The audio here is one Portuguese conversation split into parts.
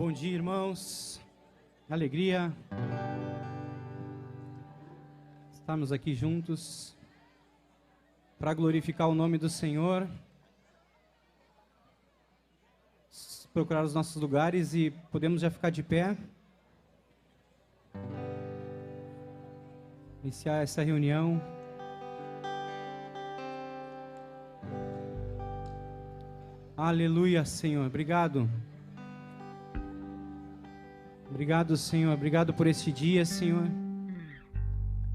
Bom dia, irmãos. Alegria estarmos aqui juntos para glorificar o nome do Senhor. Procurar os nossos lugares e podemos já ficar de pé. Iniciar essa reunião. Aleluia, Senhor. Obrigado. Obrigado, Senhor. Obrigado por este dia, Senhor.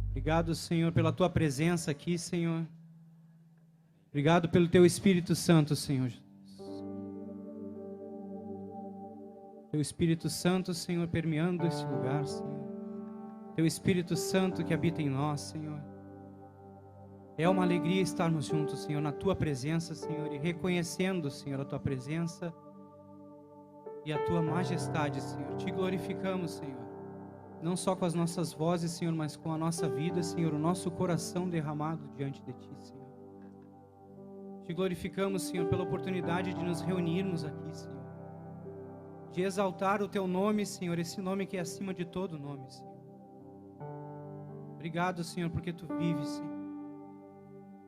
Obrigado, Senhor, pela Tua presença aqui, Senhor. Obrigado pelo Teu Espírito Santo, Senhor. Teu Espírito Santo, Senhor, permeando este lugar, Senhor. Teu Espírito Santo que habita em nós, Senhor. É uma alegria estarmos juntos, Senhor, na Tua presença, Senhor, e reconhecendo, Senhor, a Tua presença e a Tua majestade, Senhor. Te glorificamos, Senhor, não só com as nossas vozes, Senhor, mas com a nossa vida, Senhor, o nosso coração derramado diante de Ti, Senhor. Te glorificamos, Senhor, pela oportunidade de nos reunirmos aqui, Senhor, de exaltar o Teu nome, Senhor, esse nome que é acima de todo nome, Senhor. Obrigado, Senhor, porque Tu vives, Senhor.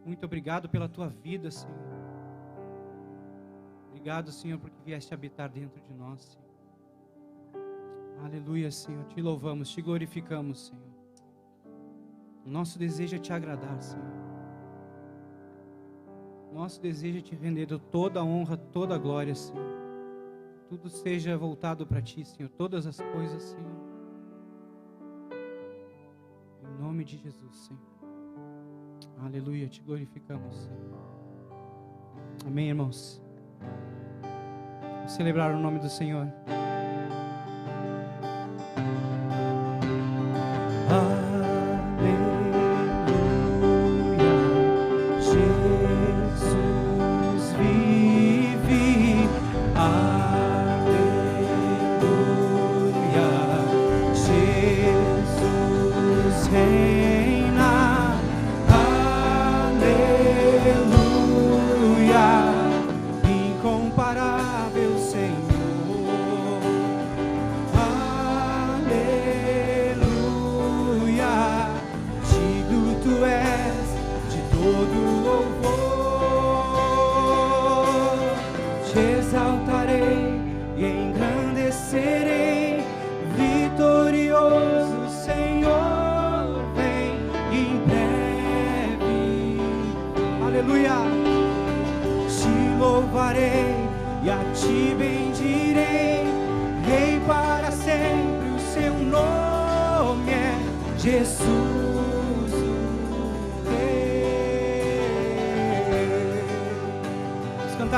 Muito obrigado pela Tua vida, Senhor. Obrigado, Senhor, porque vieste habitar dentro de nós, Senhor. Aleluia, Senhor. Te louvamos, Te glorificamos, Senhor. O nosso desejo é Te agradar, Senhor. Nosso desejo é Te render toda a honra, toda a glória, Senhor. Tudo seja voltado para Ti, Senhor. Todas as coisas, Senhor. Em nome de Jesus, Senhor. Aleluia, Te glorificamos, Senhor. Amém, irmãos. Vamos celebrar o nome do Senhor.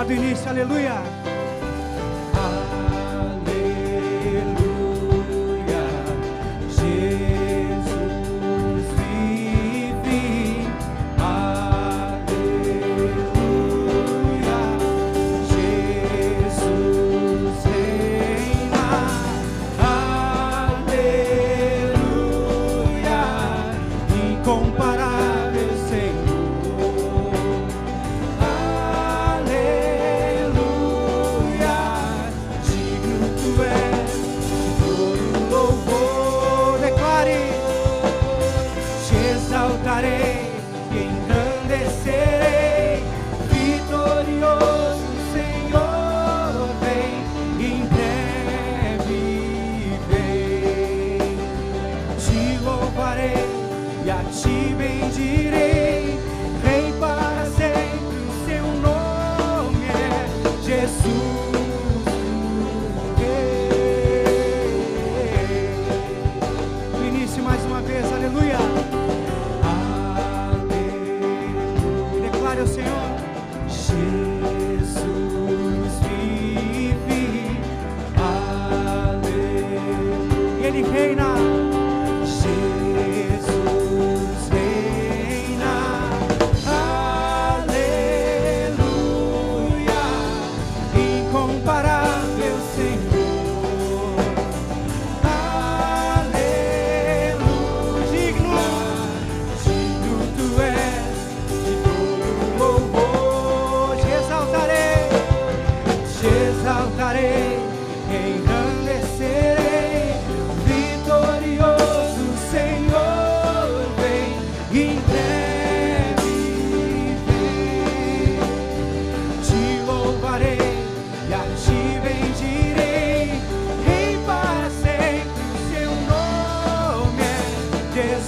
Do início, aleluia. Ele reina. Jesus reina.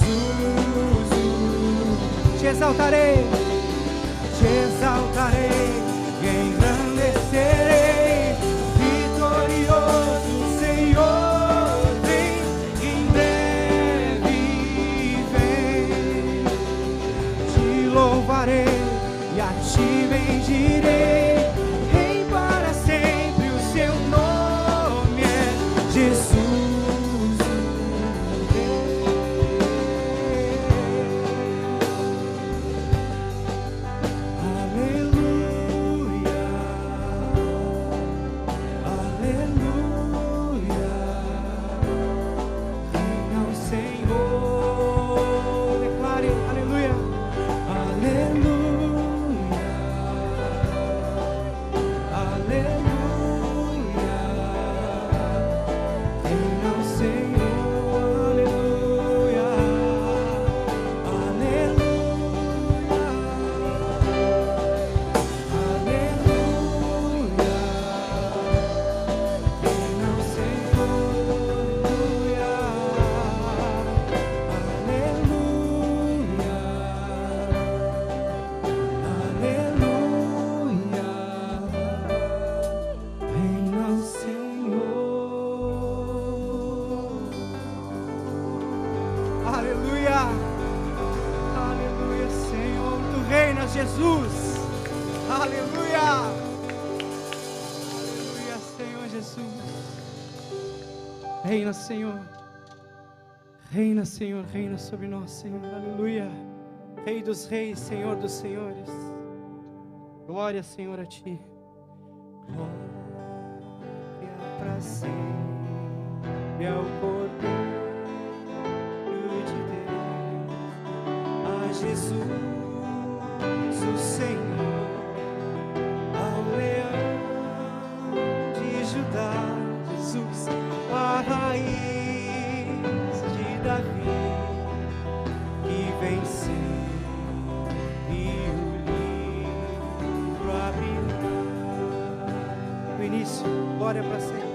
Jesus, te exaltarei, e engrandecerei, vitorioso Senhor, vem, em breve vem, te louvarei e a ti bendirei, Rei para sempre, o seu nome é Jesus. Jesus, aleluia, aleluia, Senhor Jesus, reina Senhor, reina sobre nós, Senhor, aleluia, Rei dos reis, Senhor dos senhores, glória, Senhor, a Ti, glória para sempre ao Cordeiro de Deus, a Jesus. O Senhor, ao leão de Judá, Jesus, a raiz de Davi, que venceu e o livro abrirá. No início, glória para sempre.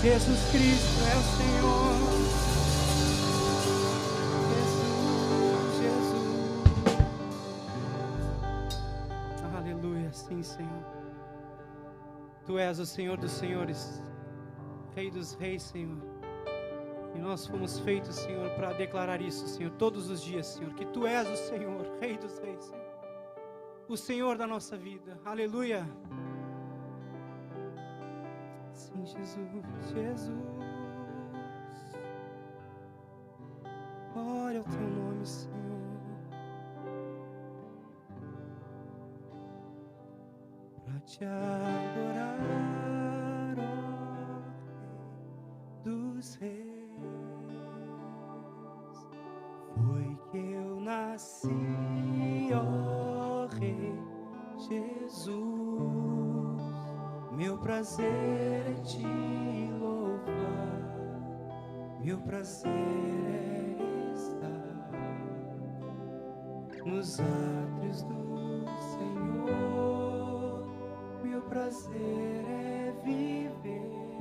Jesus Cristo é o Senhor. Aleluia, sim, Senhor. Tu és o Senhor dos senhores, Rei dos reis, Senhor. E nós fomos feitos, Senhor, para declarar isso, Senhor, todos os dias, Senhor, que Tu és o Senhor, Rei dos reis, Senhor. O Senhor da nossa vida. Aleluia. Sim, Jesus, Jesus. Glória ao Teu nome, Senhor. Para Te adorar, ó Rei dos reis. Foi que eu nasci, ó Rei Jesus. Meu prazer é Te louvar, meu prazer é estar nos átrios do Senhor. Meu prazer é viver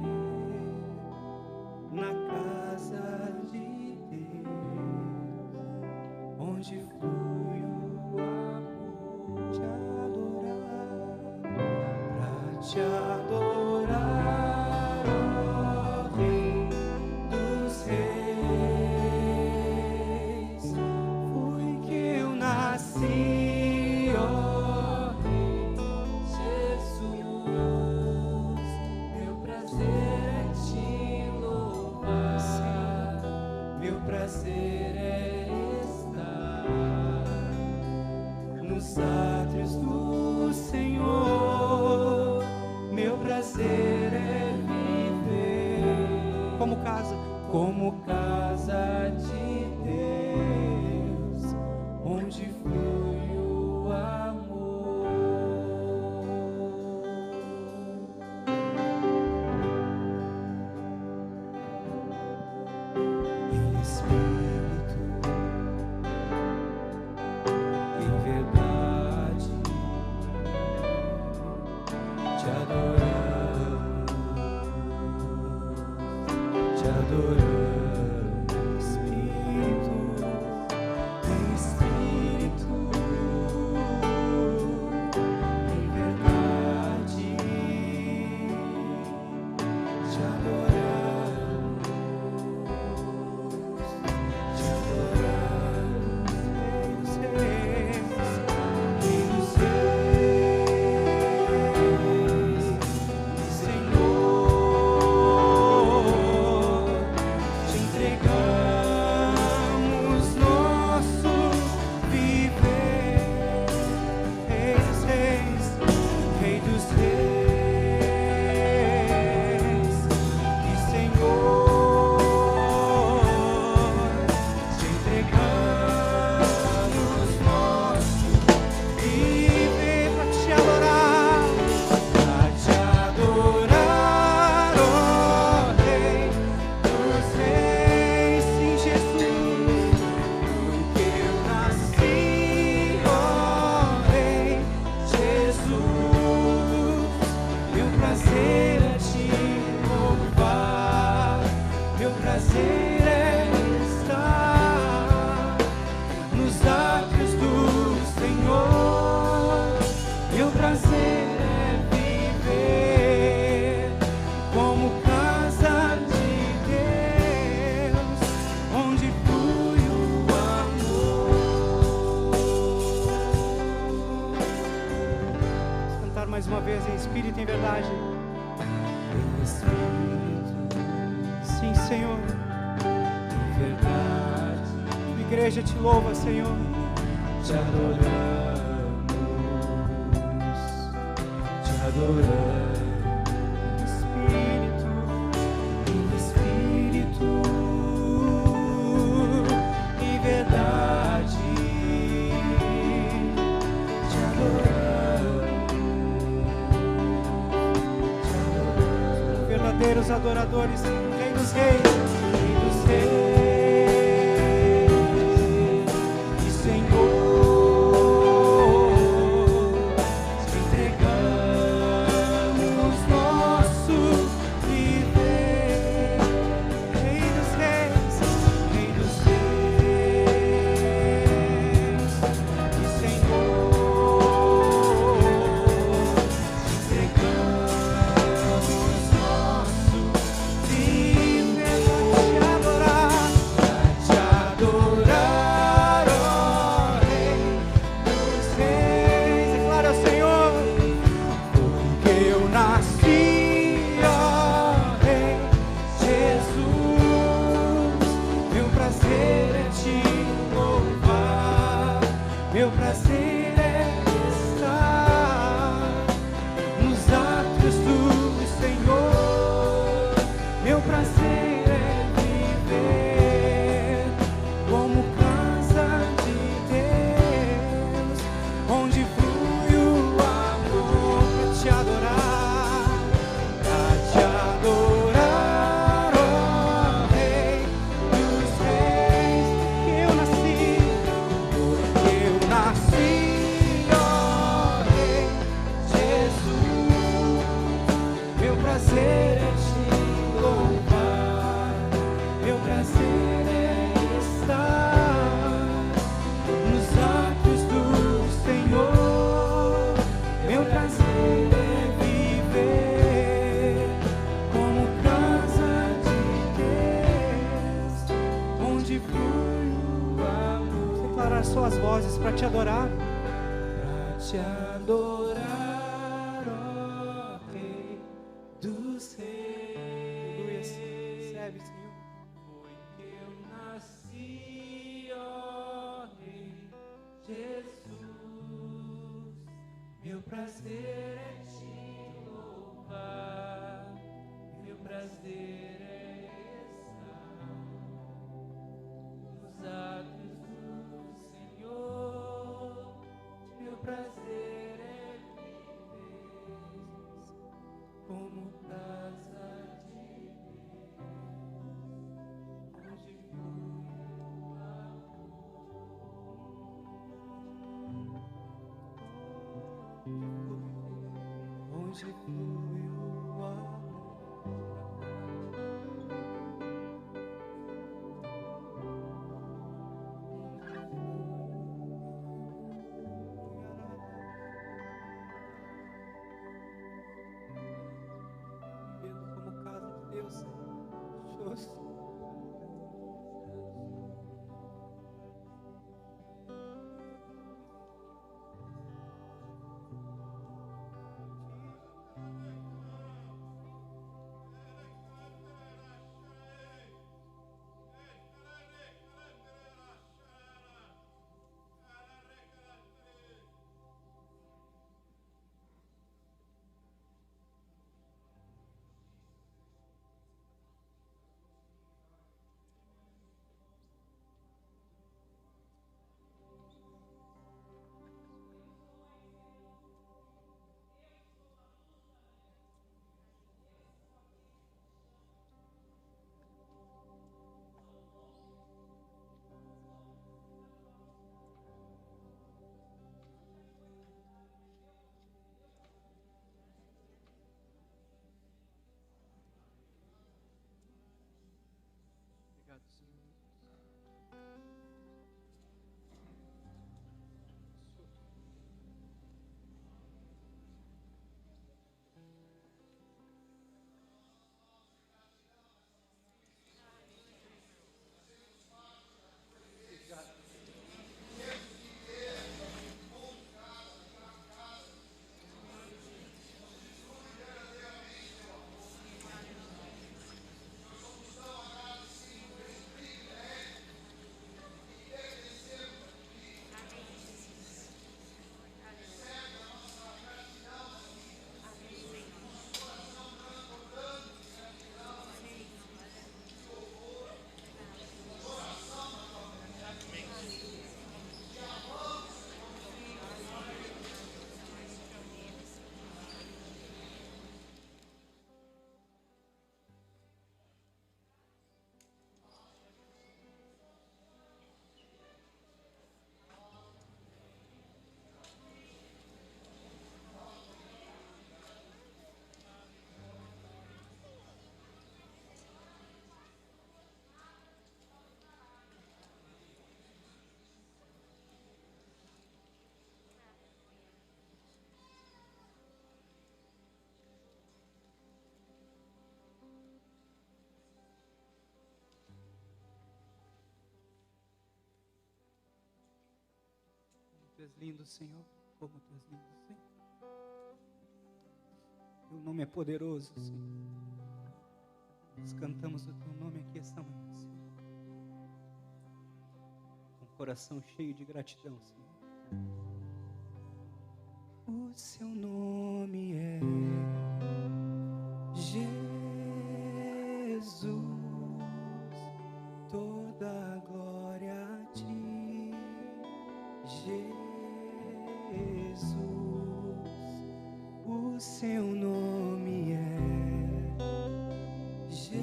na casa de Deus, onde flui o amor. Te adorar, pra Te adorar, ó Rei dos reis. Foi que eu nasci, ó Rei Jesus. Meu prazer é Te louvar, meu prazer é estar nos átrios do Senhor. Meu prazer é viver como casa de Deus, onde flui o amor. Em espírito, em verdade, Te adoramos, Te adoramos. Espírito, em espírito, em verdade, Te adoramos, Te adoramos, Rei dos reis, Senhor, Te entregamos nosso viver. Rei dos reis, Rei dos reis e Senhor, Te entregamos nosso viver para Te adorar, ó Rei dos reis. Sim, Jesus, porque eu nasci, ó Rei Jesus. Meu prazer é Te louvar, meu prazer é estar nos átrios do Senhor. Meu prazer é viver como casa de Deus, onde flui o amor. Vamos cantar mais uma vez em espírito e em verdade. Em espírito, sim, Senhor, em verdade. A igreja Te louva, Senhor. Te adoramos, Te adoramos. Espírito, em espírito, em verdade, Te adoramos, Te adoramos. Verdadeiros adoradores, Rei dos reis, Rei dos reis e Senhor, Te entregamos nosso viver. Meu prazer é estar nos átrios do Senhor. Meu prazer é viver como casa de Deus, onde flui o amor pra te adorar, ó Rei dos Reis. Que eu nasci, porque eu nasci, ó Rei Jesus. Meu prazer é te louvar, meu prazer é estar nos átrios do Senhor. Meu prazer é viver como casa de Deus, onde flui o amor. Declarar suas vozes para te adorar. Para te adorar, ó Rei dos Reis. Recebe, Senhor. Foi que eu nasci, ó Rei Jesus. Meu prazer é te louvar, meu prazer é estar nos átrios do Senhor. Meu prazer é viver como casa de Deus, onde flui o amor, onde flui o amor. Vivendo como casa de Deus, Senhor. Obrigado, Senhor. Tu és lindo, Senhor, como Tu és lindo, Senhor. Teu nome é poderoso, Senhor. Nós cantamos o Teu nome aqui esta manhã, Senhor. Com o coração cheio de gratidão, Senhor. O seu nome é Jesus, toda glória a ti, Jesus. O seu nome é Jesus,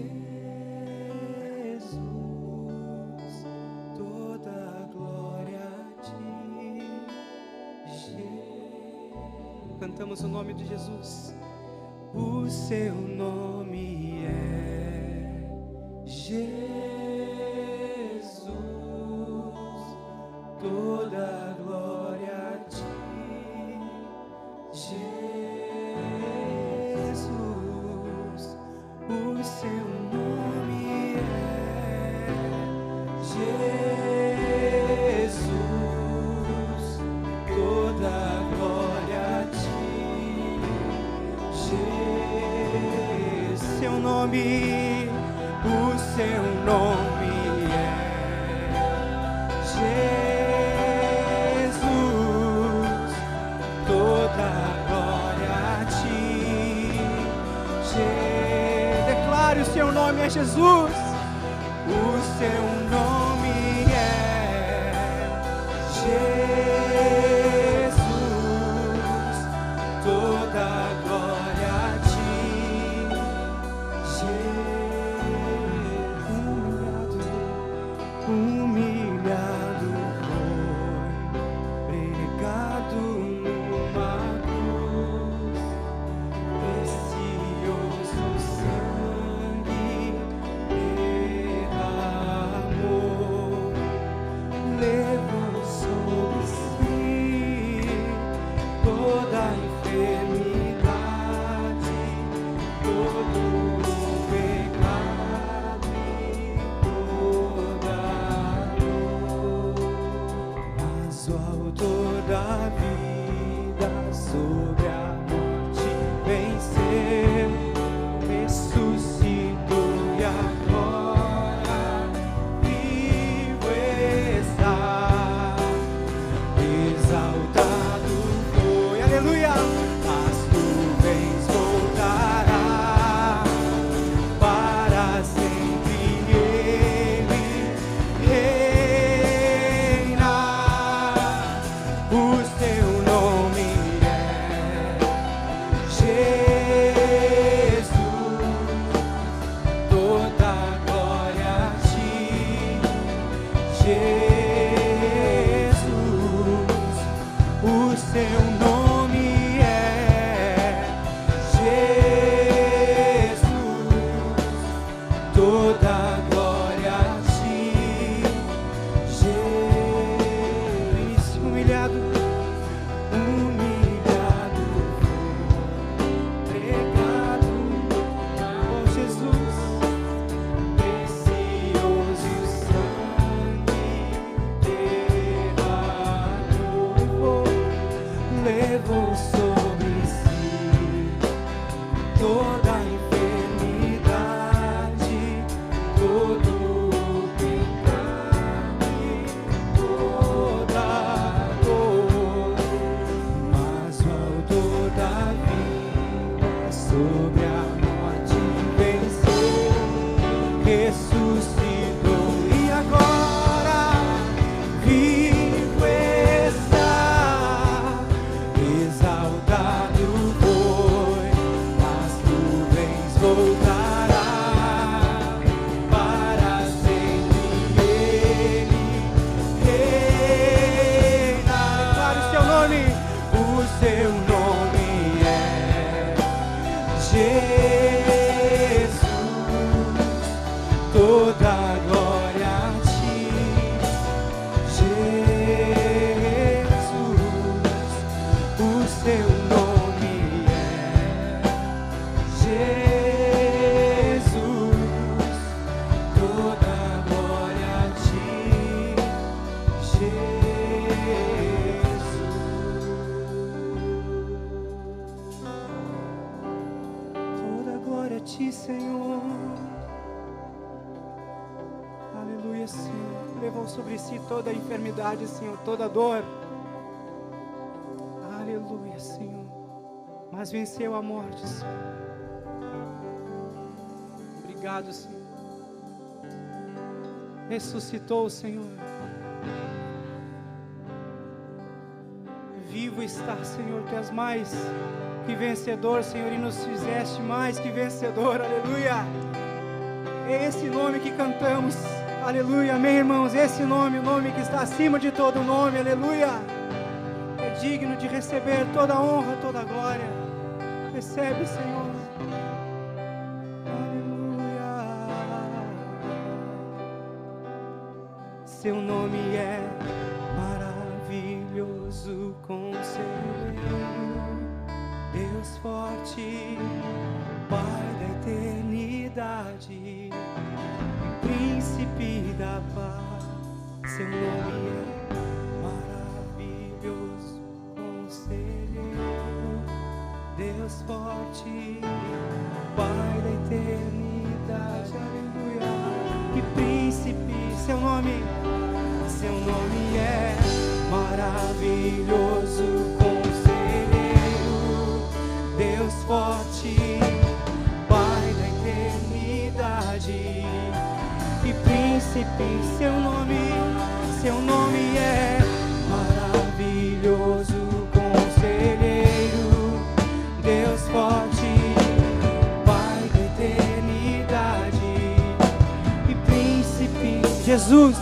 toda glória a ti, Jesus. Cantamos o nome de Jesus. O seu nome é Jesus, toda glória a ti, Jesus. O seu nome é Jesus, toda glória a ti, Jesus. Seu nome, o seu nome é Jesus, toda glória a ti, Jesus. Declare, o seu nome é Jesus, o seu nome é Jesus, toda glória a ti, Jesus. Humilhado foi, pregado numa cruz, precioso sangue derramou, levou sobre si toda a enfermidade, todo o pecado e toda a dor. Mas o autor da vida sobre a morte venceu, ressuscitou e agora vivo está. Exaltado foi, aleluia, as nuvens voltará, para sempre ele reina. O seu nome é Jesus, toda glória a ti, Jesus. O seu nome é Jesus, toda glória a ti, Jesus. Humilhado, pregado, oh Jesus, precioso sangue derramou, levou sobre si toda a enfermidade, todo o pecado e toda a dor. Mas o autor da vida sobre a morte venceu, ressuscitou e agora vivo está. Exaltado foi, as nuvens voltará, para sempre ele reina. Declare o seu nome, o seu nome é Jesus, toda glória a ti, Jesus. O seu nome é Jesus, toda glória a ti, Jesus. Toda glória a ti, Senhor. Aleluia, Senhor. Levou sobre si toda a enfermidade, Senhor, toda a dor. vitória, Senhor, mas venceu a morte, Senhor. Obrigado, Senhor. Ressuscitou, Senhor. Vivo está, Senhor, Tu és mais que vencedor, Senhor, e nos fizeste mais que vencedor, aleluia. É esse nome que cantamos, aleluia, amém, irmãos. Esse nome, o nome que está acima de todo nome, aleluia, é digno de receber toda a honra, toda a glória. Recebe, Senhor. Seu nome é maravilhoso, conselheiro, Deus forte, Pai da eternidade, Príncipe da paz. Seu nome é maravilhoso, conselheiro, Deus forte, Pai da eternidade, aleluia, e Príncipe. Seu nome é maravilhoso, conselheiro, Deus forte, Pai da eternidade e Príncipe. Seu nome é maravilhoso, conselheiro, Deus forte, Pai da eternidade e Príncipe. Jesus,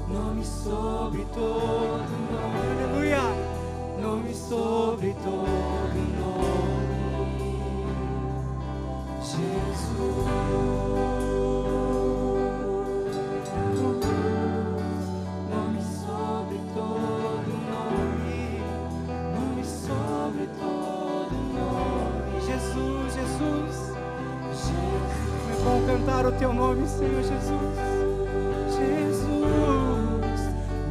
nome sobre todo nome, aleluia, nome sobre todo nome, Jesus, nome sobre todo nome, nome sobre todo nome, Jesus, Jesus, Jesus. É bom cantar o Teu nome, Senhor Jesus. Jesus,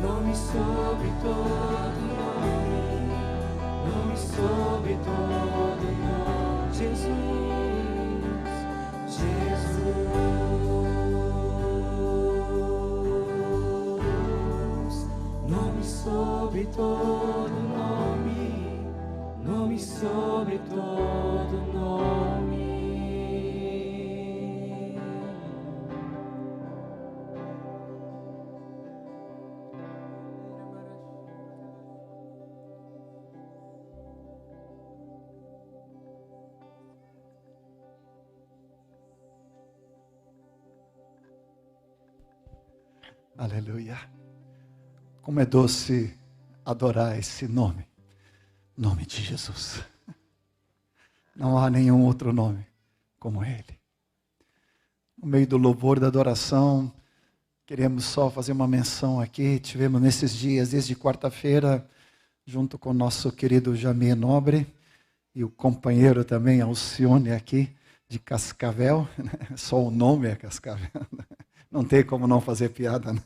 nome sobre todo nome, nome sobre todo nome, Jesus, Jesus, nome sobre todo nome, nome sobre todo nome. Aleluia. Como é doce adorar esse nome. Nome de Jesus. Não há nenhum outro nome como Ele. No meio do louvor da adoração, queremos só fazer uma menção aqui. Tivemos nesses dias, desde quarta-feira, junto com o nosso querido Jamie Nobre e o companheiro também, Alcione, aqui de Cascavel. Só o nome é Cascavel. Não tem como não fazer piada, né?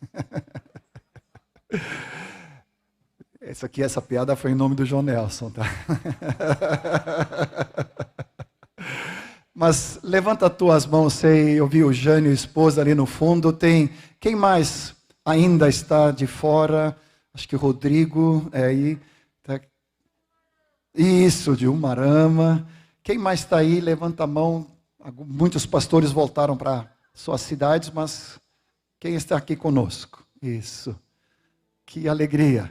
Essa piada foi em nome do João Nelson, tá? Mas levanta as tuas mãos, sei, eu vi o Jânio, esposa ali no fundo, tem, quem mais ainda está de fora? Acho que o Rodrigo é aí, tá? Isso, de Umarama. Quem mais está aí? Levanta a mão. Muitos pastores voltaram para suas cidades, mas quem está aqui conosco? Isso. Que alegria.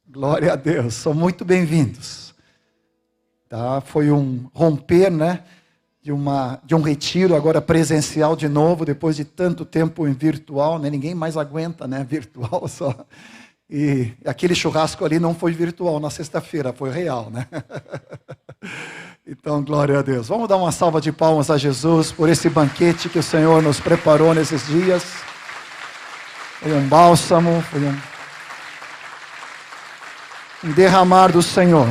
Glória a Deus. São muito bem-vindos. Tá? Foi um romper, né? De um retiro agora presencial de novo, depois de tanto tempo em virtual, né? Ninguém mais aguenta, né? Virtual só. E aquele churrasco ali não foi virtual na sexta-feira, foi real, né? Então, glória a Deus. Vamos dar uma salva de palmas a Jesus por esse banquete que o Senhor nos preparou nesses dias. Foi um bálsamo, foi um derramar do Senhor.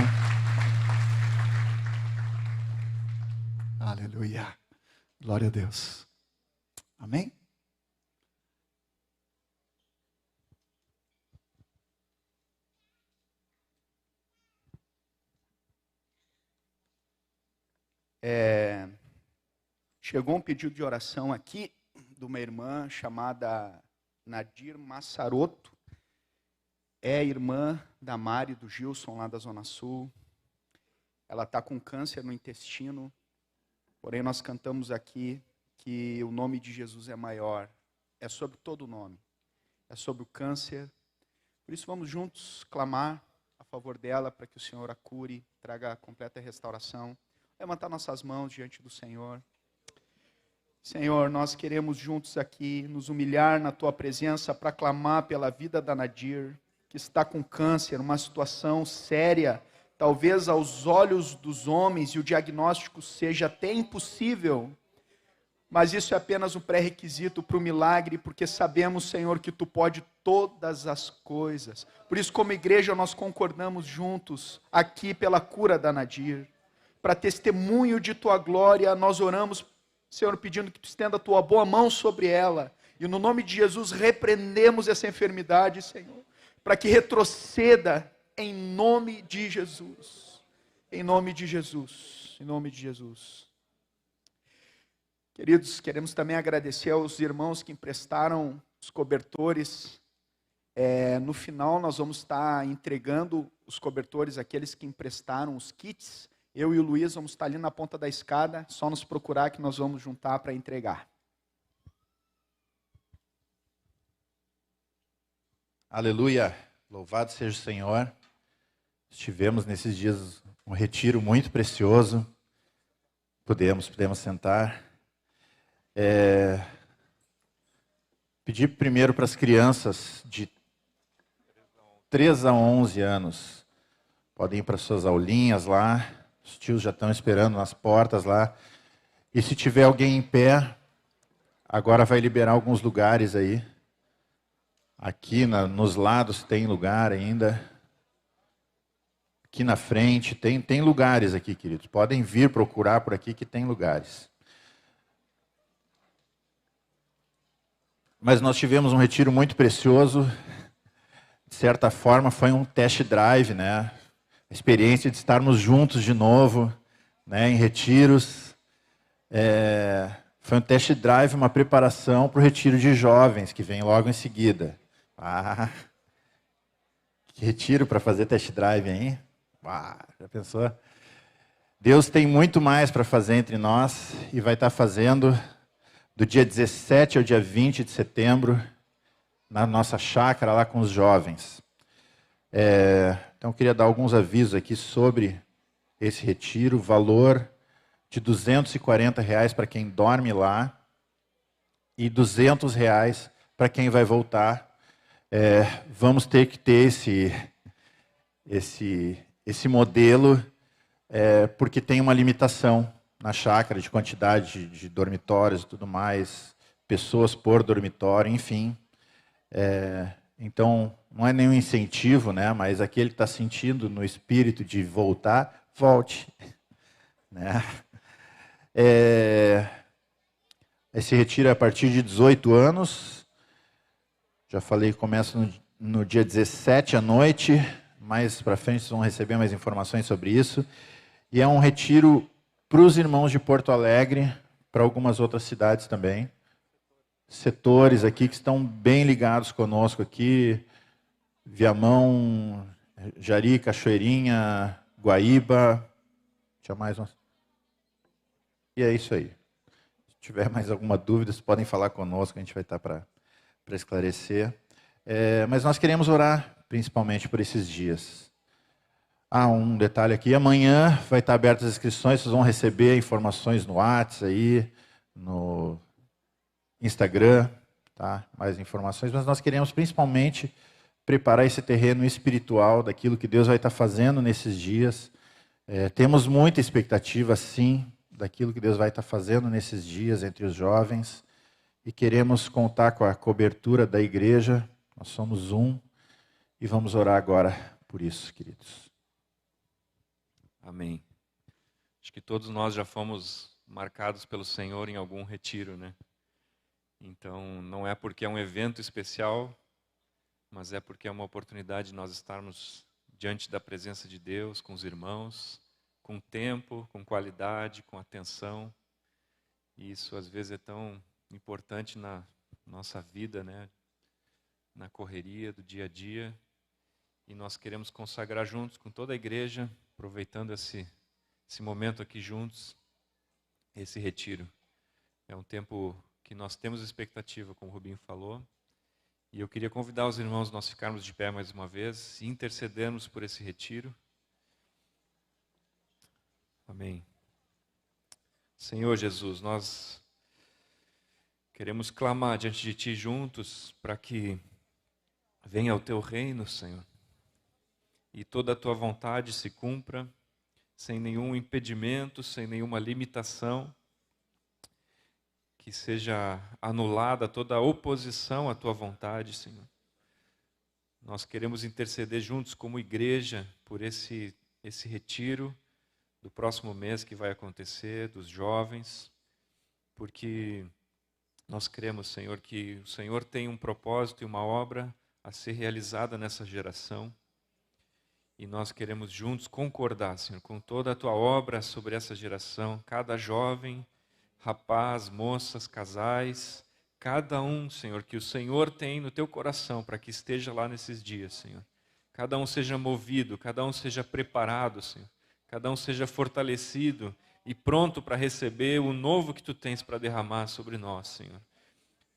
Aleluia. Glória a Deus. Amém? Chegou um pedido de oração aqui de uma irmã chamada Nadir Massaroto, é irmã da Mari, do Gilson, lá da Zona Sul. Ela está com câncer no intestino, porém nós cantamos aqui que o nome de Jesus é maior, é sobre todo o nome, é sobre o câncer. Por isso vamos juntos clamar a favor dela, para que o Senhor a cure, traga a completa restauração. Levantar nossas mãos diante do Senhor. Senhor, nós queremos juntos aqui nos humilhar na Tua presença para clamar pela vida da Nadir, que está com câncer, uma situação séria, talvez aos olhos dos homens, e o diagnóstico seja até impossível, mas isso é apenas um pré-requisito para o milagre, porque sabemos, Senhor, que Tu pode todas as coisas. Por isso, como igreja, nós concordamos juntos aqui pela cura da Nadir. Para testemunho de Tua glória, nós oramos, Senhor, pedindo que Tu estenda a Tua boa mão sobre ela. E no nome de Jesus, repreendemos essa enfermidade, Senhor, para que retroceda em nome de Jesus. Em nome de Jesus. Em nome de Jesus. Queridos, queremos também agradecer aos irmãos que emprestaram os cobertores. No final nós vamos estar entregando os cobertores àqueles que emprestaram os kits. Eu e o Luiz vamos estar ali na ponta da escada, só nos procurar que nós vamos juntar para entregar. Aleluia, louvado seja o Senhor. Estivemos nesses dias um retiro muito precioso. Podemos sentar. Pedir primeiro para as crianças de 3 a 11 anos, podem ir para suas aulinhas lá, os tios já estão esperando nas portas lá, e se tiver alguém em pé, agora vai liberar alguns lugares aí, aqui nos lados tem lugar ainda, aqui na frente tem lugares aqui, queridos, podem vir procurar por aqui que tem lugares. Mas nós tivemos um retiro muito precioso, de certa forma foi um test drive, né? A experiência de estarmos juntos de novo, né? Em retiros. Foi um test drive, uma preparação para o retiro de jovens, que vem logo em seguida. Que retiro para fazer test drive, hein? Já pensou? Deus tem muito mais para fazer entre nós e vai estar fazendo do dia 17 ao dia 20 de setembro, na nossa chácara lá com os jovens. Então eu queria dar alguns avisos aqui sobre esse retiro, valor de R$240 para quem dorme lá e R$200 para quem vai voltar. Vamos ter que ter esse modelo, porque tem uma limitação na chácara de quantidade de dormitórios e tudo mais, pessoas por dormitório, enfim. Então, não é nenhum incentivo, né? Mas aquele que está sentindo no espírito de voltar, volte. Né? Esse retiro é a partir de 18 anos. Já falei que começa no dia 17 à noite. Mais para frente vocês vão receber mais informações sobre isso. E é um retiro para os irmãos de Porto Alegre, para algumas outras cidades também. Setores aqui que estão bem ligados conosco aqui. Viamão, Jari, Cachoeirinha, Guaíba. Tinha mais umas. E é isso aí. Se tiver mais alguma dúvida, vocês podem falar conosco, a gente vai estar para esclarecer. Mas nós queremos orar principalmente por esses dias. Um detalhe aqui, amanhã vai estar abertas as inscrições, vocês vão receber informações no WhatsApp aí, no Instagram, tá? Mais informações, mas nós queremos principalmente preparar esse terreno espiritual daquilo que Deus vai estar fazendo nesses dias. Temos muita expectativa, sim, daquilo que Deus vai estar fazendo nesses dias entre os jovens e queremos contar com a cobertura da igreja, nós somos e vamos orar agora por isso, queridos. Amém. Acho que todos nós já fomos marcados pelo Senhor em algum retiro, né? Então, não é porque é um evento especial, mas é porque é uma oportunidade de nós estarmos diante da presença de Deus, com os irmãos, com tempo, com qualidade, com atenção. E isso, às vezes, é tão importante na nossa vida, né? na correria do dia a dia, e nós queremos consagrar juntos com toda a igreja, aproveitando esse momento aqui juntos, esse retiro. É um tempo que nós temos expectativa, como o Rubinho falou, e eu queria convidar os irmãos nós ficarmos de pé mais uma vez e intercedermos por esse retiro. Amém. Senhor Jesus, nós queremos clamar diante de Ti juntos para que venha o Teu reino, Senhor, e toda a Tua vontade se cumpra, sem nenhum impedimento, sem nenhuma limitação, que seja anulada toda a oposição à Tua vontade, Senhor. Nós queremos interceder juntos como igreja por esse retiro do próximo mês que vai acontecer, dos jovens, porque nós cremos, Senhor, que o Senhor tem um propósito e uma obra a ser realizada nessa geração, e nós queremos juntos concordar, Senhor, com toda a Tua obra sobre essa geração, cada jovem, rapaz, moças, casais, cada um, Senhor, que o Senhor tem no Teu coração para que esteja lá nesses dias, Senhor. Cada um seja movido, cada um seja preparado, Senhor. Cada um seja fortalecido e pronto para receber o novo que Tu tens para derramar sobre nós, Senhor.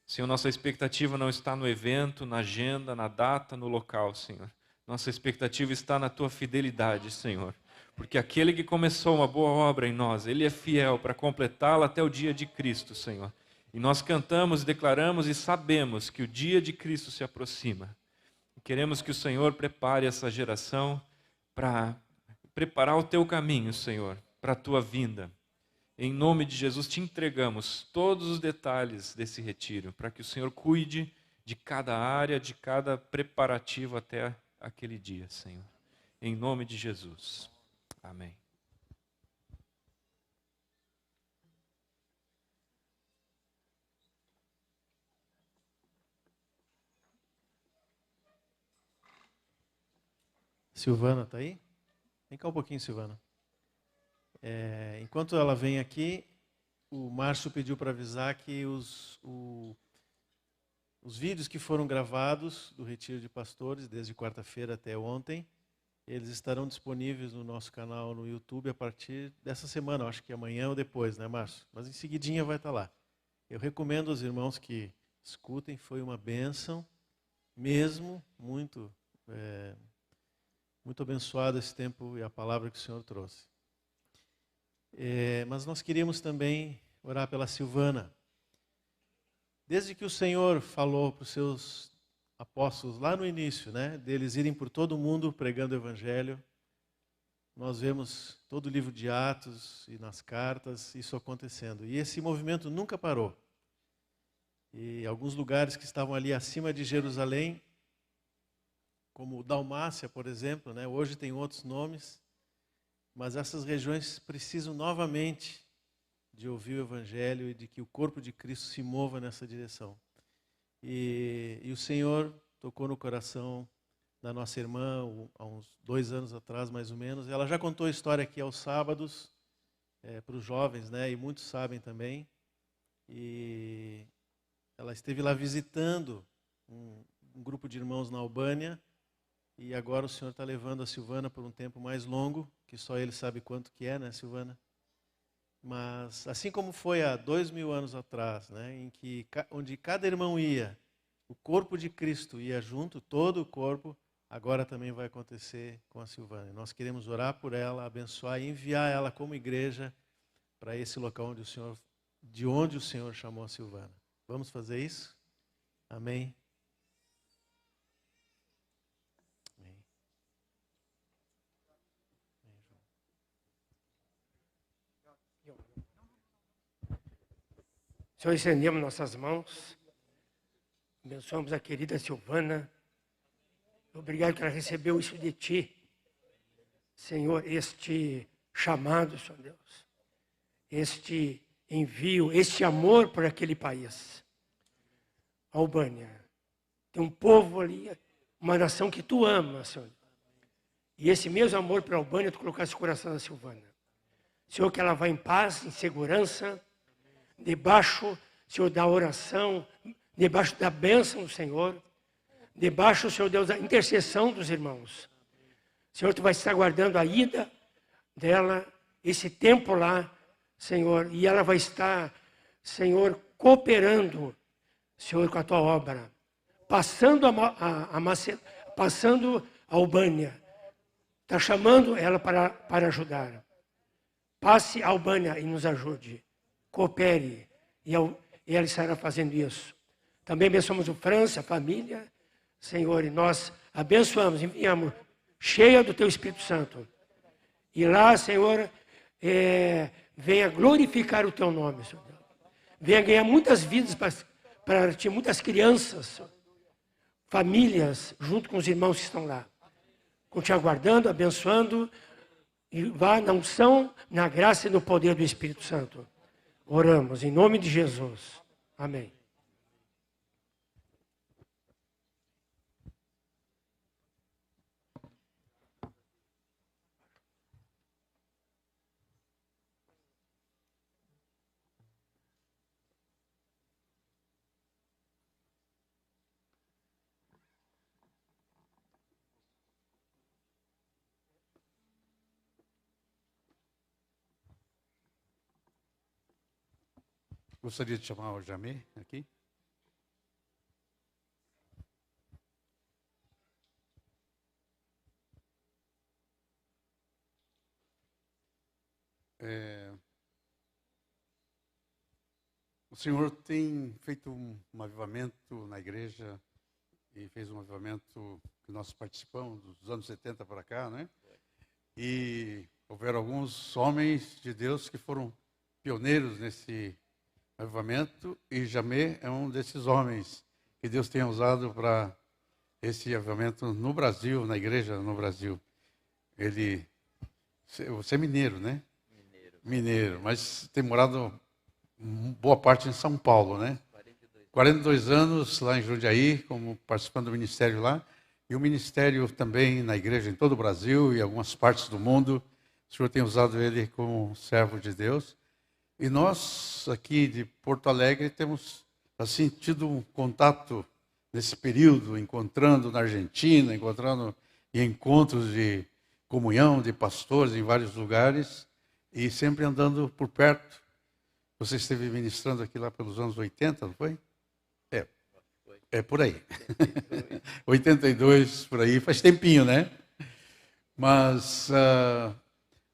Senhor, nossa expectativa não está no evento, na agenda, na data, no local, Senhor. Nossa expectativa está na Tua fidelidade, Senhor. Porque aquele que começou uma boa obra em nós, Ele é fiel para completá-la até o dia de Cristo, Senhor. E nós cantamos, declaramos e sabemos que o dia de Cristo se aproxima. Queremos que o Senhor prepare essa geração para preparar o Teu caminho, Senhor, para a Tua vinda. Em nome de Jesus, Te entregamos todos os detalhes desse retiro, para que o Senhor cuide de cada área, de cada preparativo até aquele dia, Senhor. Em nome de Jesus. Amém. Silvana está aí? Vem cá um pouquinho, Silvana. Enquanto ela vem aqui, o Márcio pediu para avisar que os vídeos que foram gravados do Retiro de Pastores, desde quarta-feira até ontem, eles estarão disponíveis no nosso canal no YouTube a partir dessa semana, acho que amanhã ou depois, né, Márcio? Mas em seguidinha vai estar lá. Eu recomendo aos irmãos que escutem, foi uma bênção, mesmo, muito abençoado esse tempo e a palavra que o Senhor trouxe. Mas nós queríamos também orar pela Silvana. Desde que o Senhor falou para os seus apóstolos lá no início, né, deles irem por todo o mundo pregando o Evangelho, nós vemos todo o livro de Atos e nas cartas isso acontecendo. E esse movimento nunca parou. E alguns lugares que estavam ali acima de Jerusalém, como Dalmácia, por exemplo, né, hoje tem outros nomes, mas essas regiões precisam novamente de ouvir o Evangelho e de que o corpo de Cristo se mova nessa direção. E o Senhor tocou no coração da nossa irmã há uns 2 anos atrás, mais ou menos. Ela já contou a história aqui aos sábados para os jovens, né? E muitos sabem também. E ela esteve lá visitando um grupo de irmãos na Albânia. E agora o Senhor está levando a Silvana por um tempo mais longo, que só Ele sabe quanto que é, né, Silvana? Mas assim como foi há 2000 anos atrás, né, onde cada irmão ia, o corpo de Cristo ia junto, todo o corpo, agora também vai acontecer com a Silvana. Nós queremos orar por ela, abençoar e enviar ela como igreja para esse local de onde o Senhor chamou a Silvana. Vamos fazer isso? Amém? Senhor, estendemos nossas mãos, abençoamos a querida Silvana, obrigado que ela recebeu isso de Ti, Senhor, este chamado, Senhor Deus, este envio, este amor por aquele país, Albânia, tem um povo ali, uma nação que Tu amas, Senhor, e esse mesmo amor para a Albânia, Tu colocaste no coração da Silvana, Senhor, que ela vá em paz, em segurança, debaixo, Senhor, da oração, debaixo da bênção do Senhor, debaixo, Senhor Deus, da intercessão dos irmãos. Senhor, Tu vai estar guardando a ida dela, esse tempo lá, Senhor, e ela vai estar, Senhor, cooperando, Senhor, com a Tua obra, passando passando a Albânia, está chamando ela para ajudar. Passe a Albânia e nos ajude, coopere, e ela estará fazendo isso. Também abençoamos o França, a família, Senhor, e nós abençoamos, enviamos, cheia do Teu Espírito Santo. E lá, Senhor, venha glorificar o Teu nome, Senhor. Venha ganhar muitas vidas para Ti, muitas crianças, famílias, junto com os irmãos que estão lá. Continue aguardando, abençoando, e vá na unção, na graça e no poder do Espírito Santo. Oramos em nome de Jesus. Amém. Gostaria de chamar o Jamê aqui. O Senhor tem feito um avivamento na igreja e fez um avivamento que nós participamos dos anos 70 para cá, né? E houveram alguns homens de Deus que foram pioneiros nesse avivamento, e Jamê é um desses homens que Deus tem usado para esse avivamento no Brasil, na igreja no Brasil. Você é mineiro, né? Mineiro, mas tem morado boa parte em São Paulo, né? 42 anos lá em Jundiaí, como participando do ministério lá, e o ministério também na igreja em todo o Brasil e algumas partes do mundo. O Senhor tem usado ele como servo de Deus. E nós, aqui de Porto Alegre, temos assim, tido um contato nesse período, encontrando na Argentina, encontrando em encontros de comunhão de pastores em vários lugares, e sempre andando por perto. Você esteve ministrando aqui lá pelos anos 80, não foi? É por aí. 82, por aí, faz tempinho, né? Mas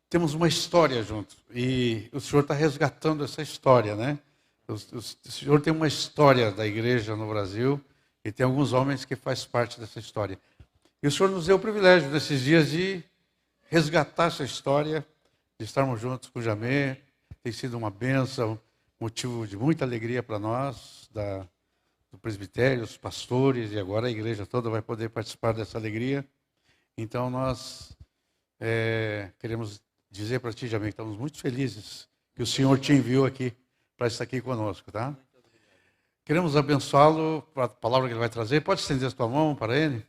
temos uma história junto, e o Senhor está resgatando essa história, né? O Senhor tem uma história da igreja no Brasil, e tem alguns homens que fazem parte dessa história. E o Senhor nos deu o privilégio nesses dias de resgatar essa história, de estarmos juntos com o Jamê. Tem sido uma bênção, motivo de muita alegria para nós, do presbitério, os pastores, e agora a igreja toda vai poder participar dessa alegria. Então nós queremos dizer para ti, Jamê, que estamos muito felizes que o Senhor te enviou aqui para estar aqui conosco, tá? Queremos abençoá-lo para a palavra que ele vai trazer. Pode estender a tua mão para ele?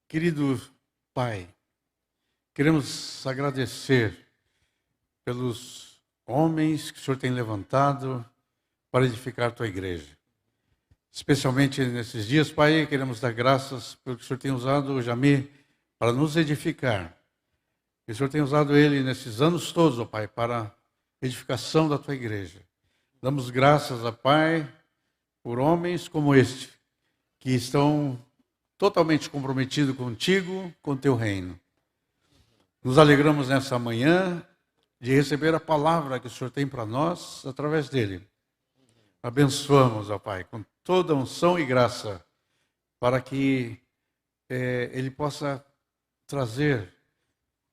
Querido Pai, queremos agradecer pelos homens que o Senhor tem levantado para edificar a tua igreja. Especialmente nesses dias, Pai, queremos dar graças pelo que o Senhor tem usado o Jamê para nos edificar. E o Senhor tem usado ele nesses anos todos, ó Pai, para a edificação da tua igreja. Damos graças, ó Pai, por homens como este, que estão totalmente comprometidos contigo, com o teu reino. Nos alegramos nessa manhã de receber a palavra que o Senhor tem para nós através dele. Abençoamos, ó Pai, com toda unção e graça, para que ele possa trazer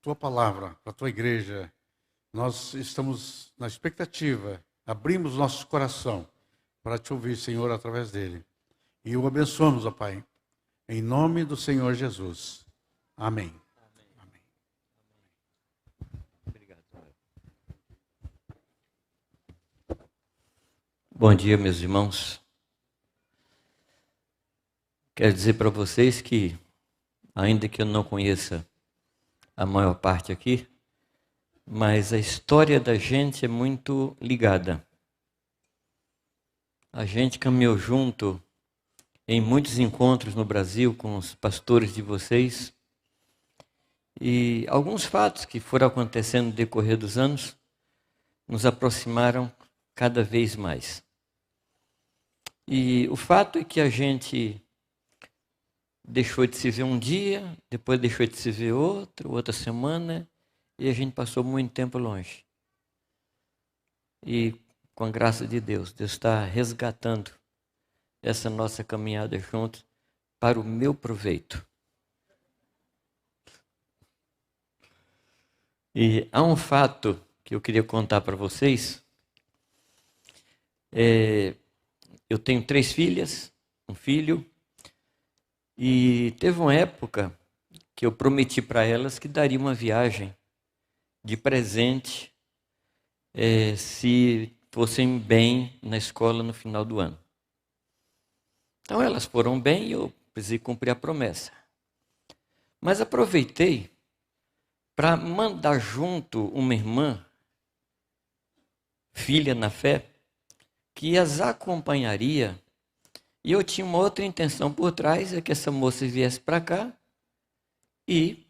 tua palavra para a tua igreja. Nós estamos na expectativa, abrimos nosso coração para te ouvir, Senhor, através dele. E o abençoamos, ó Pai, em nome do Senhor Jesus. Amém. Amém. Obrigado. Bom dia, meus irmãos. Quero dizer para vocês que, ainda que eu não conheça a maior parte aqui, mas a história da gente é muito ligada. A gente caminhou junto em muitos encontros no Brasil com os pastores de vocês. E alguns fatos que foram acontecendo no decorrer dos anos nos aproximaram cada vez mais. E o fato é que a gente deixou de se ver um dia, depois deixou de se ver outra semana, e a gente passou muito tempo longe. E com a graça de Deus, Deus está resgatando essa nossa caminhada juntos para o meu proveito. E há um fato que eu queria contar para vocês. Eu tenho 3 filhas, um filho, e teve uma época que eu prometi para elas que daria uma viagem de presente se fossem bem na escola no final do ano. Então elas foram bem e eu precisei cumprir a promessa. Mas aproveitei para mandar junto uma irmã, filha na fé, que as acompanharia. E eu tinha uma outra intenção por trás, é que essa moça viesse para cá e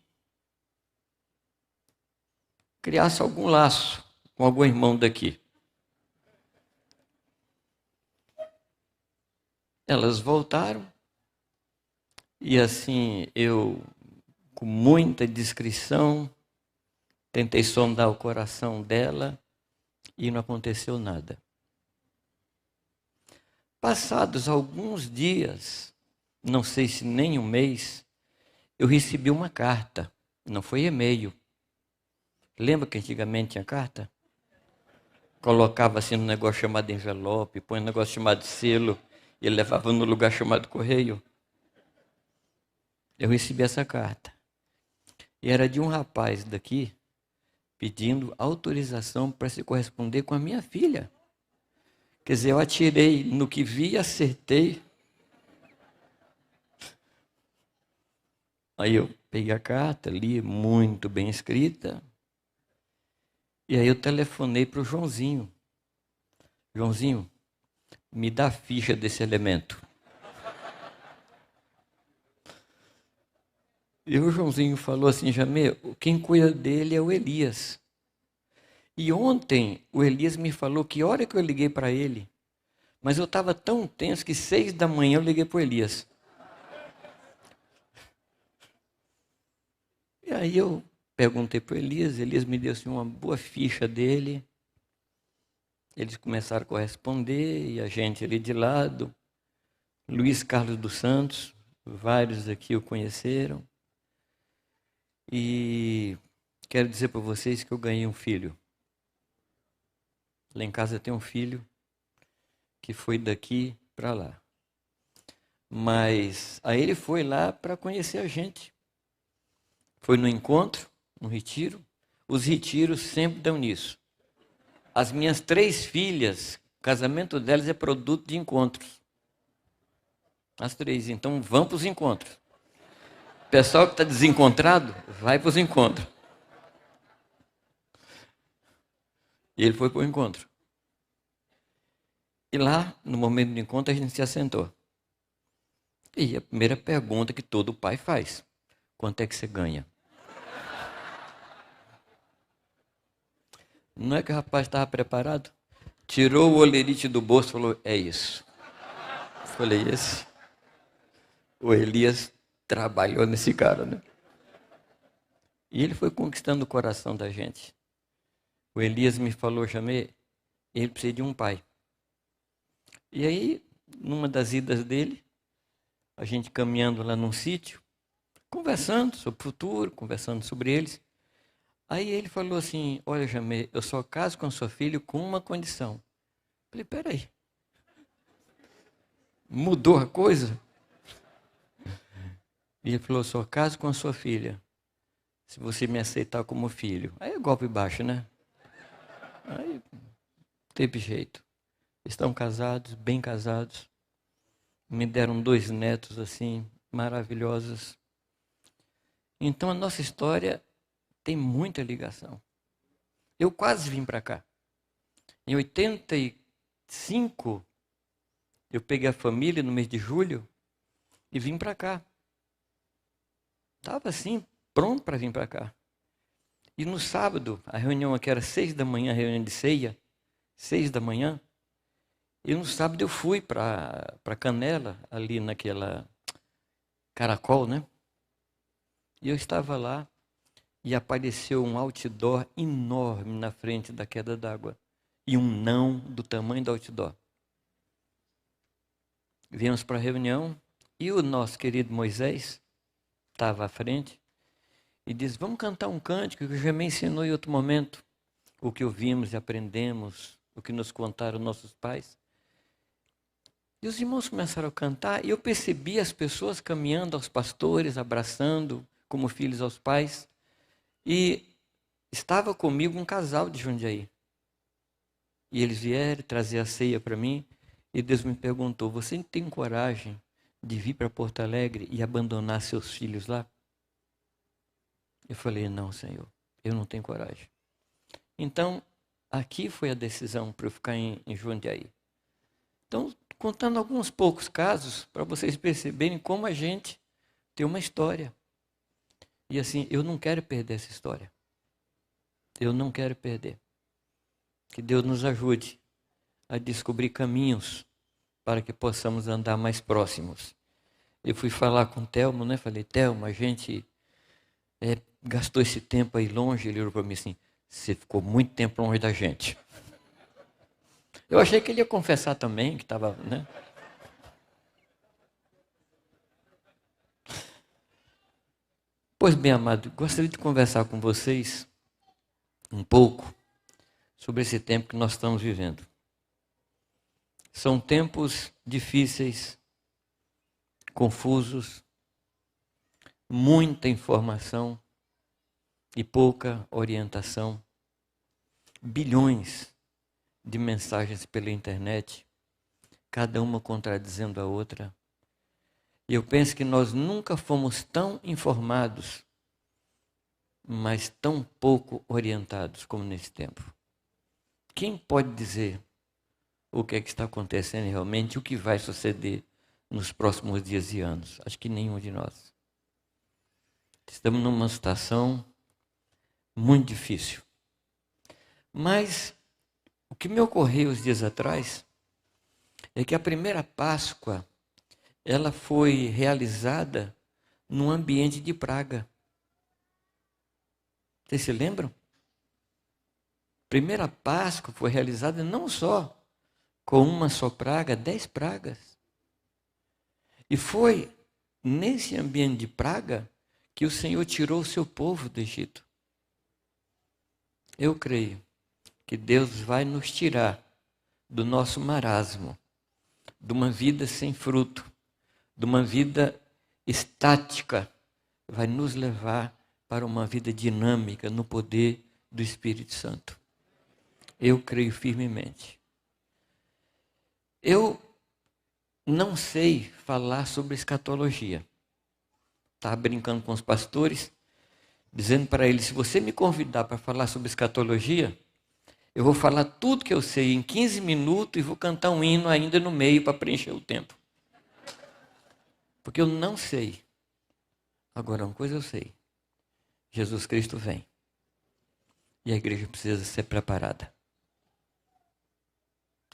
criasse algum laço com algum irmão daqui. Elas voltaram e assim eu, com muita discrição, tentei sondar o coração dela e não aconteceu nada. Passados alguns dias, não sei se nem um mês, eu recebi uma carta, não foi e-mail. Lembra que antigamente tinha carta? Colocava assim num negócio chamado envelope, põe um negócio chamado selo, e ele levava no lugar chamado correio. Eu recebi essa carta. E era de um rapaz daqui, pedindo autorização para se corresponder com a minha filha. Quer dizer, eu atirei no que vi e acertei. Aí eu peguei a carta, li, muito bem escrita. E aí eu telefonei para o Joãozinho. Joãozinho, me dá a ficha desse elemento. E o Joãozinho falou assim, Jamê, quem cuida dele é o Elias. E ontem o Elias me falou que hora que eu liguei para ele, mas eu estava tão tenso que 6 da manhã eu liguei para o Elias. E aí eu perguntei para o Elias me deu assim, uma boa ficha dele. Eles começaram a corresponder e a gente ali de lado. Luiz Carlos dos Santos, vários aqui o conheceram. E quero dizer para vocês que eu ganhei um filho. Lá em casa tem um filho que foi daqui para lá. Mas aí ele foi lá para conhecer a gente. Foi no encontro, no retiro. Os retiros sempre dão nisso. As minhas 3 filhas, o casamento delas é produto de encontros. As 3, então vão para os encontros. O pessoal que está desencontrado, vai para os encontros. E ele foi para o encontro. E lá, no momento do encontro, a gente se assentou. E a primeira pergunta que todo pai faz: quanto é que você ganha? Não é que o rapaz estava preparado? Tirou o olerite do bolso e falou, é isso. Eu falei, esse? O Elias trabalhou nesse cara, né? E ele foi conquistando o coração da gente. O Elias me falou, Jamê, ele precisa de um pai. E aí, numa das idas dele, a gente caminhando lá num sítio, conversando sobre o futuro, conversando sobre eles. Aí ele falou assim, olha, Jamê, eu só caso com sua filha com uma condição. Eu falei, peraí. Mudou a coisa? E ele falou, só caso com a sua filha, se você me aceitar como filho. Aí é golpe baixo, né? Aí teve jeito. Estão casados, bem casados. Me deram 2 netos assim, maravilhosos. Então a nossa história tem muita ligação. Eu quase vim para cá. Em 85, eu peguei a família no mês de julho e vim para cá. Estava assim, pronto para vir para cá. E no sábado, a reunião aqui era 6 da manhã, a reunião de ceia, 6 da manhã. E no sábado eu fui para Canela, ali naquela Caracol, né? E eu estava lá e apareceu um outdoor enorme na frente da queda d'água. E um não do tamanho do outdoor. Viemos para a reunião e o nosso querido Moisés estava à frente e disse, vamos cantar um cântico que eu já me ensinou em outro momento. O que ouvimos e aprendemos, o que nos contaram nossos pais. E os irmãos começaram a cantar e eu percebi as pessoas caminhando aos pastores, abraçando como filhos aos pais. E estava comigo um casal de Jundiaí. E eles vieram trazer a ceia para mim. E Deus me perguntou, você tem coragem de vir para Porto Alegre e abandonar seus filhos lá? Eu falei, não, Senhor, eu não tenho coragem. Então, aqui foi a decisão para eu ficar em Jundiaí. Então, contando alguns poucos casos, para vocês perceberem como a gente tem uma história. E assim, eu não quero perder essa história. Eu não quero perder. Que Deus nos ajude a descobrir caminhos para que possamos andar mais próximos. Eu fui falar com o Telmo, né? Falei, Telmo, a gente gastou esse tempo aí longe. Ele olhou para mim assim, você ficou muito tempo longe da gente. Eu achei que ele ia confessar também, que estava, né? Pois bem, amado, gostaria de conversar com vocês um pouco sobre esse tempo que nós estamos vivendo. São tempos difíceis, confusos, muita informação e pouca orientação, bilhões de mensagens pela internet, cada uma contradizendo a outra. E eu penso que nós nunca fomos tão informados, mas tão pouco orientados como nesse tempo. Quem pode dizer o que é que está acontecendo realmente, o que vai suceder nos próximos dias e anos? Acho que nenhum de nós. Estamos numa situação muito difícil. Mas o que me ocorreu os dias atrás é que a primeira Páscoa ela foi realizada num ambiente de praga. Vocês se lembram? A primeira Páscoa foi realizada não só com uma só praga, 10 pragas. E foi nesse ambiente de praga que o Senhor tirou o seu povo do Egito. Eu creio que Deus vai nos tirar do nosso marasmo, de uma vida sem fruto, de uma vida estática, vai nos levar para uma vida dinâmica no poder do Espírito Santo. Eu creio firmemente. Eu não sei falar sobre escatologia. Estava brincando com os pastores, dizendo para eles, se você me convidar para falar sobre escatologia, eu vou falar tudo que eu sei em 15 minutos e vou cantar um hino ainda no meio para preencher o tempo. Porque eu não sei. Agora, uma coisa eu sei. Jesus Cristo vem. E a igreja precisa ser preparada.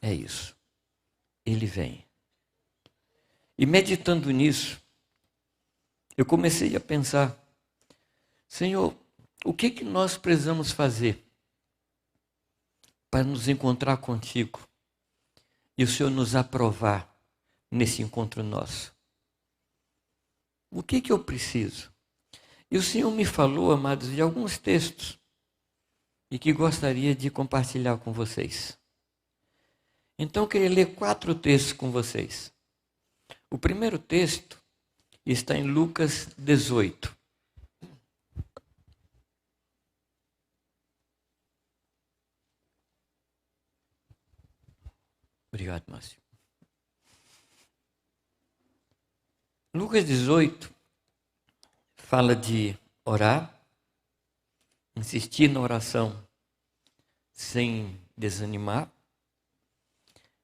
É isso. Ele vem. E meditando nisso, eu comecei a pensar, Senhor, o que nós precisamos fazer para nos encontrar contigo e o Senhor nos aprovar nesse encontro nosso? O que eu preciso? E o Senhor me falou, amados, de alguns textos e que gostaria de compartilhar com vocês. Então, eu queria ler 4 textos com vocês. O primeiro texto está em Lucas 18. Obrigado, Márcio. Lucas 18 fala de orar, insistir na oração sem desanimar.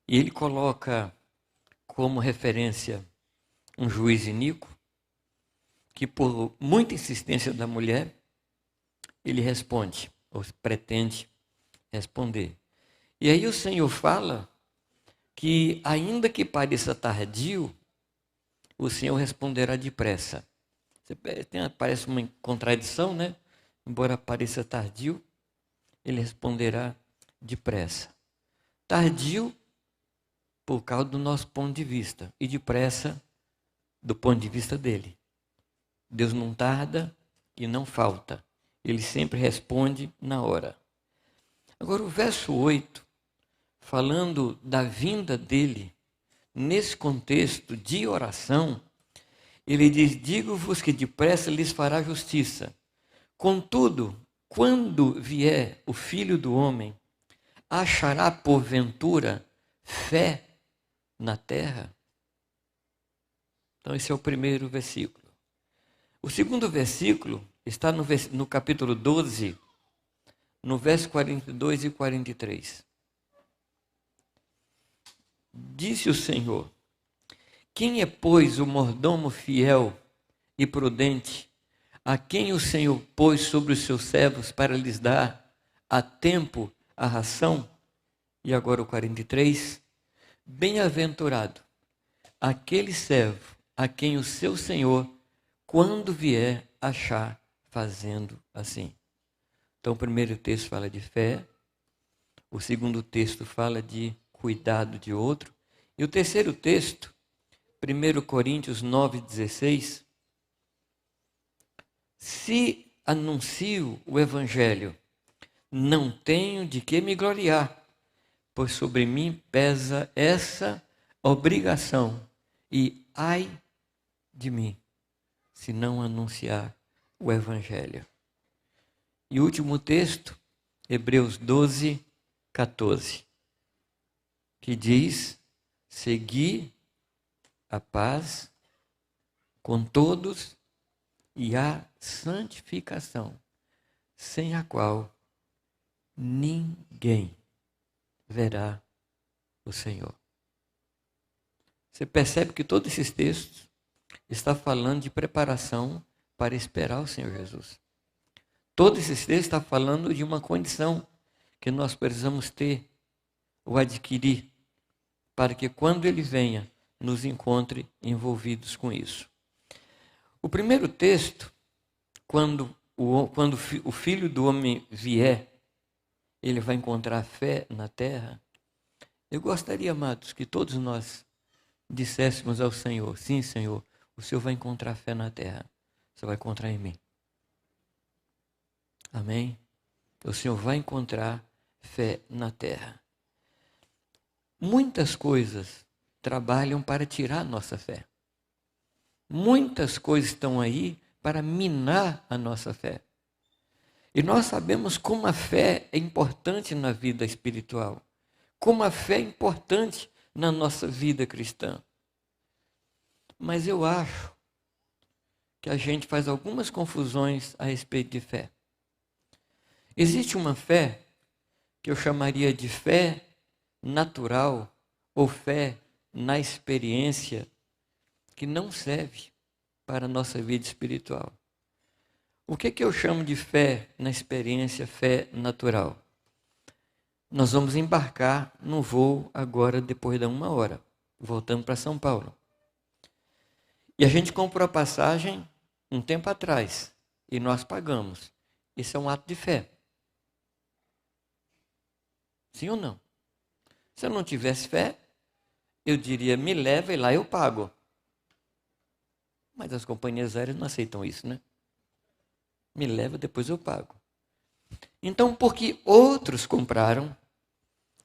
E ele coloca como referência um juiz iníquo, que por muita insistência da mulher, ele responde, ou pretende responder. E aí o Senhor fala que, ainda que pareça tardio, o Senhor responderá depressa. Parece uma contradição, né? Embora pareça tardio, ele responderá depressa. Tardio por causa do nosso ponto de vista e depressa do ponto de vista dele. Deus não tarda e não falta. Ele sempre responde na hora. Agora o verso 8, falando da vinda dele, nesse contexto de oração, ele diz: digo-vos que depressa lhes fará justiça. Contudo, quando vier o Filho do Homem, achará porventura fé na terra? Então esse é o primeiro versículo. O segundo versículo está no capítulo 12, no verso 42 e 43. Disse o Senhor: quem é, pois, o mordomo fiel e prudente, a quem o Senhor pôs sobre os seus servos para lhes dar a tempo a ração? E agora o 43. Bem-aventurado aquele servo a quem o seu Senhor, quando vier, achar fazendo assim. Então o primeiro texto fala de fé, o segundo texto fala de cuidado de outro, e o terceiro texto, 1 Coríntios 9,16, se anuncio o Evangelho, não tenho de que me gloriar, pois sobre mim pesa essa obrigação, e ai de mim, se não anunciar o Evangelho. E o último texto, Hebreus 12, 14, que diz: segui a paz com todos e a santificação, sem a qual ninguém verá o Senhor. Você percebe que todos esses textos estão falando de preparação para esperar o Senhor Jesus. Todos esses textos estão falando de uma condição que nós precisamos ter ou adquirir para que, quando Ele venha, nos encontre envolvidos com isso. O primeiro texto, quando o Filho do Homem vier, ele vai encontrar fé na terra. Eu gostaria, amados, que todos nós disséssemos ao Senhor: sim, Senhor, o Senhor vai encontrar fé na terra. Você vai encontrar em mim. Amém? O Senhor vai encontrar fé na terra. Muitas coisas trabalham para tirar a nossa fé. Muitas coisas estão aí para minar a nossa fé. E nós sabemos como a fé é importante na vida espiritual, como a fé é importante na nossa vida cristã. Mas eu acho que a gente faz algumas confusões a respeito de fé. Existe uma fé que eu chamaria de fé natural ou fé na experiência, que não serve para a nossa vida espiritual. O que eu chamo de fé na experiência, fé natural? Nós vamos embarcar no voo agora, depois da 1 hora, voltando para São Paulo. E a gente comprou a passagem um tempo atrás, e nós pagamos. Isso é um ato de fé. Sim ou não? Se eu não tivesse fé, eu diria: me leva e lá eu pago. Mas as companhias aéreas não aceitam isso, né? Me leva, depois eu pago. Então, porque outros compraram,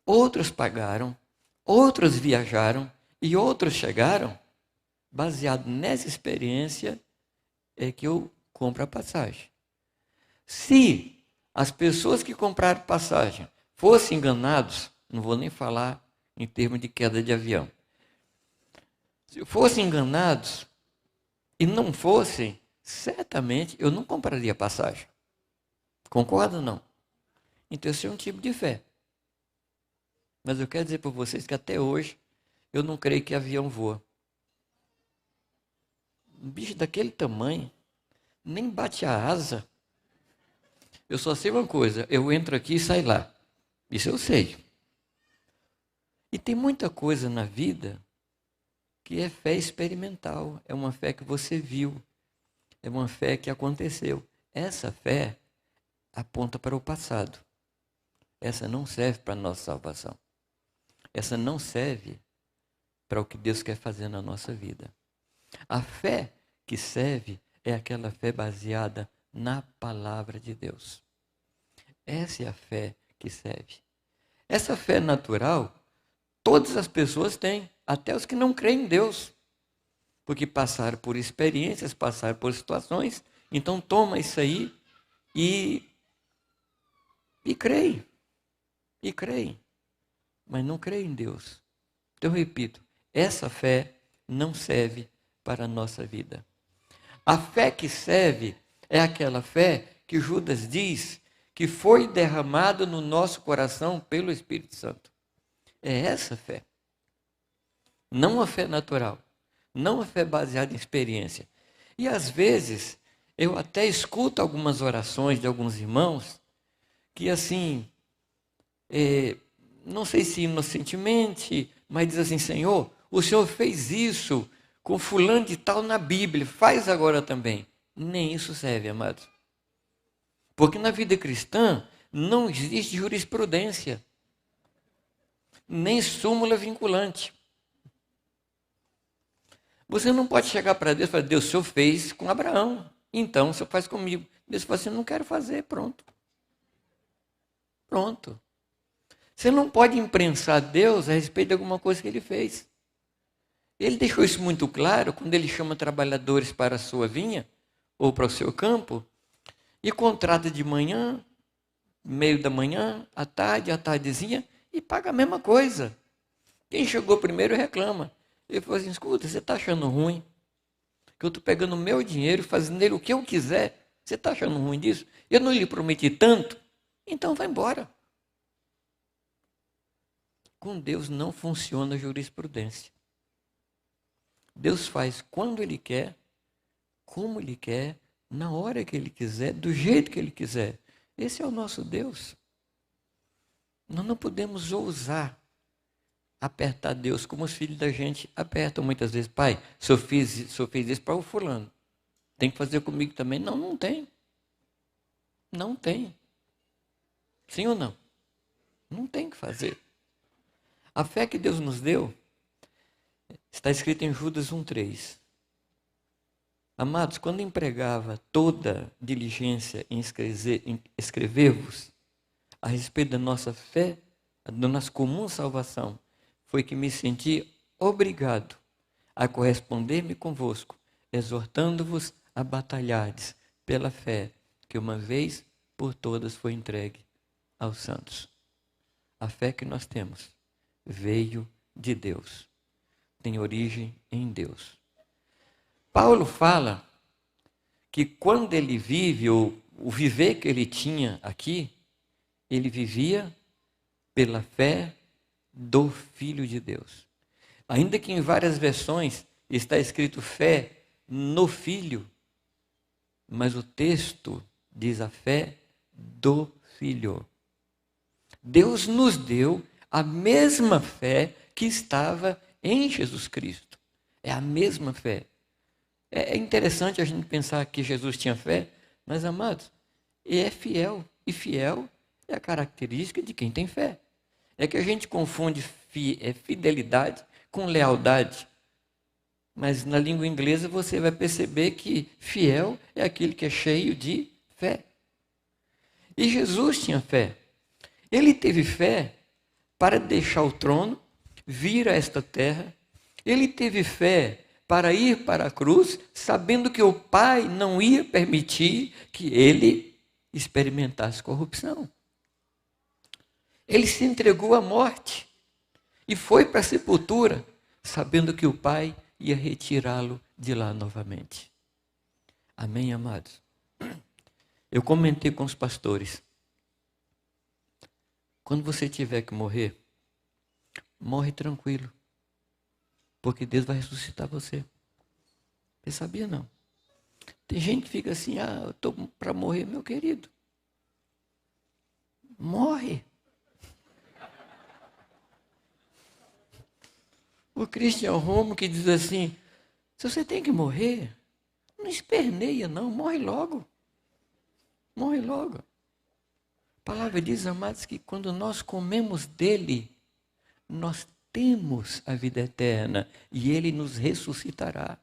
outros pagaram, outros viajaram e outros chegaram, baseado nessa experiência, é que eu compro a passagem. Se as pessoas que compraram passagem fossem enganados, não vou nem falar em termos de queda de avião. Se fossem enganados e não fossem, certamente eu não compraria passagem. Concorda ou não? Então esse é um tipo de fé. Mas eu quero dizer para vocês que até hoje eu não creio que avião voa. um bicho daquele tamanho, nem bate a asa. Eu só sei uma coisa, eu entro aqui e saio lá. Isso eu sei. E tem muita coisa na vida que é fé experimental, é uma fé que você viu, é uma fé que aconteceu. Essa fé aponta para o passado. Essa não serve para a nossa salvação. Essa não serve para o que Deus quer fazer na nossa vida. A fé que serve é aquela fé baseada na palavra de Deus. Essa é a fé que serve. Essa fé natural, todas as pessoas têm, até os que não creem em Deus, porque passaram por experiências, passaram por situações, então toma isso aí e creem, mas não creem em Deus. Então eu repito, essa fé não serve para a nossa vida. A fé que serve é aquela fé que Judas diz que foi derramado no nosso coração pelo Espírito Santo. É essa fé. Não a fé natural, não a fé baseada em experiência. E às vezes, eu até escuto algumas orações de alguns irmãos que assim, não sei se inocentemente, mas diz assim, Senhor, o Senhor fez isso com fulano de tal na Bíblia, faz agora também. Nem isso serve, amados. Porque na vida cristã não existe jurisprudência, nem súmula vinculante. Você não pode chegar para Deus e falar, Deus, o Senhor fez com Abraão, então o Senhor faz comigo. Deus fala assim, não quero fazer, pronto. Pronto. Você não pode imprensar Deus a respeito de alguma coisa que Ele fez. Ele deixou isso muito claro quando Ele chama trabalhadores para a sua vinha, ou para o seu campo, e contrata de manhã, meio da manhã, à tardezinha, e paga a mesma coisa. Quem chegou primeiro reclama. Ele falou assim, escuta, você está achando ruim? Que eu estou pegando o meu dinheiro, fazendo nele o que eu quiser. Você está achando ruim disso? Eu não lhe prometi tanto? Então vai embora. Com Deus não funciona a jurisprudência. Deus faz quando Ele quer, como Ele quer, na hora que Ele quiser, do jeito que Ele quiser. Esse é o nosso Deus. Nós não podemos ousar apertar Deus como os filhos da gente apertam muitas vezes. Pai, o senhor fez isso para o fulano. Tem que fazer comigo também? Não, não tem. Não tem. Sim ou não? Não tem que fazer. A fé que Deus nos deu está escrito em Judas 1,3. Amados, quando empregava toda diligência em escrever-vos a respeito da nossa fé, da nossa comum salvação, foi que me senti obrigado a corresponder-me convosco, exortando-vos a batalhardes pela fé que uma vez por todas foi entregue aos santos. A fé que nós temos veio de Deus, tem origem em Deus. Paulo fala que quando ele vive, ou o viver que ele tinha aqui, ele vivia pela fé do Filho de Deus. Ainda que em várias versões está escrito fé no Filho, mas o texto diz a fé do Filho. Deus nos deu a mesma fé que estava em Jesus Cristo. É a mesma fé. É interessante a gente pensar que Jesus tinha fé, mas, amados, ele é fiel. E fiel é a característica de quem tem fé. É que a gente confunde fidelidade com lealdade. Mas na língua inglesa você vai perceber que fiel é aquele que é cheio de fé. E Jesus tinha fé. Ele teve fé para deixar o trono, vir a esta terra. Ele teve fé para ir para a cruz, sabendo que o Pai não ia permitir que ele experimentasse corrupção. Ele se entregou à morte e foi para a sepultura, sabendo que o Pai ia retirá-lo de lá novamente. Amém, amados? Eu comentei com os pastores. Quando você tiver que morrer, morre tranquilo, porque Deus vai ressuscitar você. Você sabia não? Tem gente que fica assim, eu estou para morrer, meu querido. Morre. O Christian Romo que diz assim, se você tem que morrer, não esperneia não, morre logo. Morre logo. A palavra diz, amados, que quando nós comemos dele, nós temos a vida eterna e ele nos ressuscitará.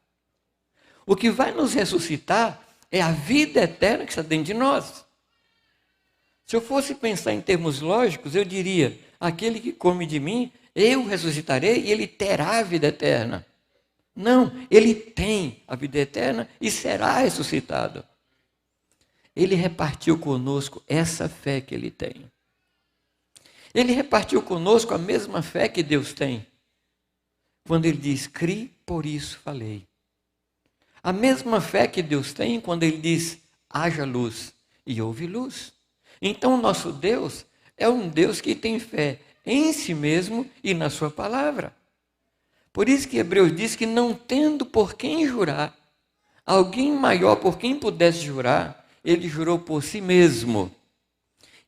O que vai nos ressuscitar é a vida eterna que está dentro de nós. Se eu fosse pensar em termos lógicos, eu diria, aquele que come de mim, eu ressuscitarei e ele terá a vida eterna. Não, ele tem a vida eterna e será ressuscitado. Ele repartiu conosco essa fé que ele tem. Ele repartiu conosco a mesma fé que Deus tem. Quando ele diz, cri, por isso falei. A mesma fé que Deus tem quando ele diz, haja luz e houve luz. Então, o nosso Deus é um Deus que tem fé em si mesmo e na sua palavra. Por isso que Hebreus diz que não tendo por quem jurar, alguém maior por quem pudesse jurar, ele jurou por si mesmo.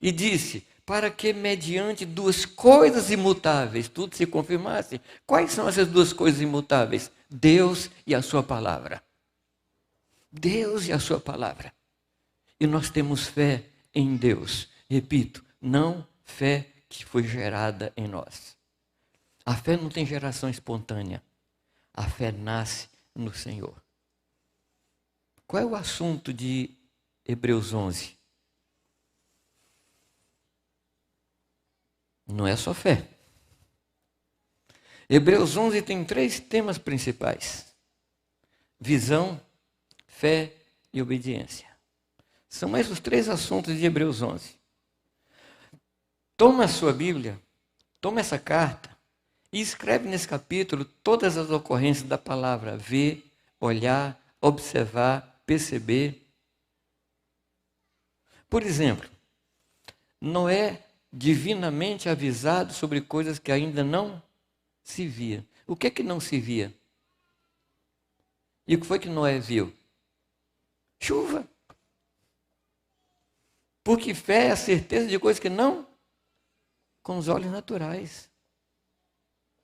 E disse, para que mediante duas coisas imutáveis tudo se confirmasse. Quais são essas duas coisas imutáveis? Deus e a sua palavra. Deus e a sua palavra. E nós temos fé em Deus. Repito, não fé que foi gerada em nós. A fé não tem geração espontânea. A fé nasce no Senhor. Qual é o assunto de Hebreus 11? Não é só fé. Hebreus 11 tem 3 temas principais. Visão, fé e obediência. São esses os 3 assuntos de Hebreus 11. Toma a sua Bíblia, toma essa carta e escreve nesse capítulo todas as ocorrências da palavra ver, olhar, observar, perceber. Por exemplo, Noé divinamente avisado sobre coisas que ainda não se via. O que é que não se via? E o que foi que Noé viu? Chuva. Porque fé é a certeza de coisas que não, com os olhos naturais.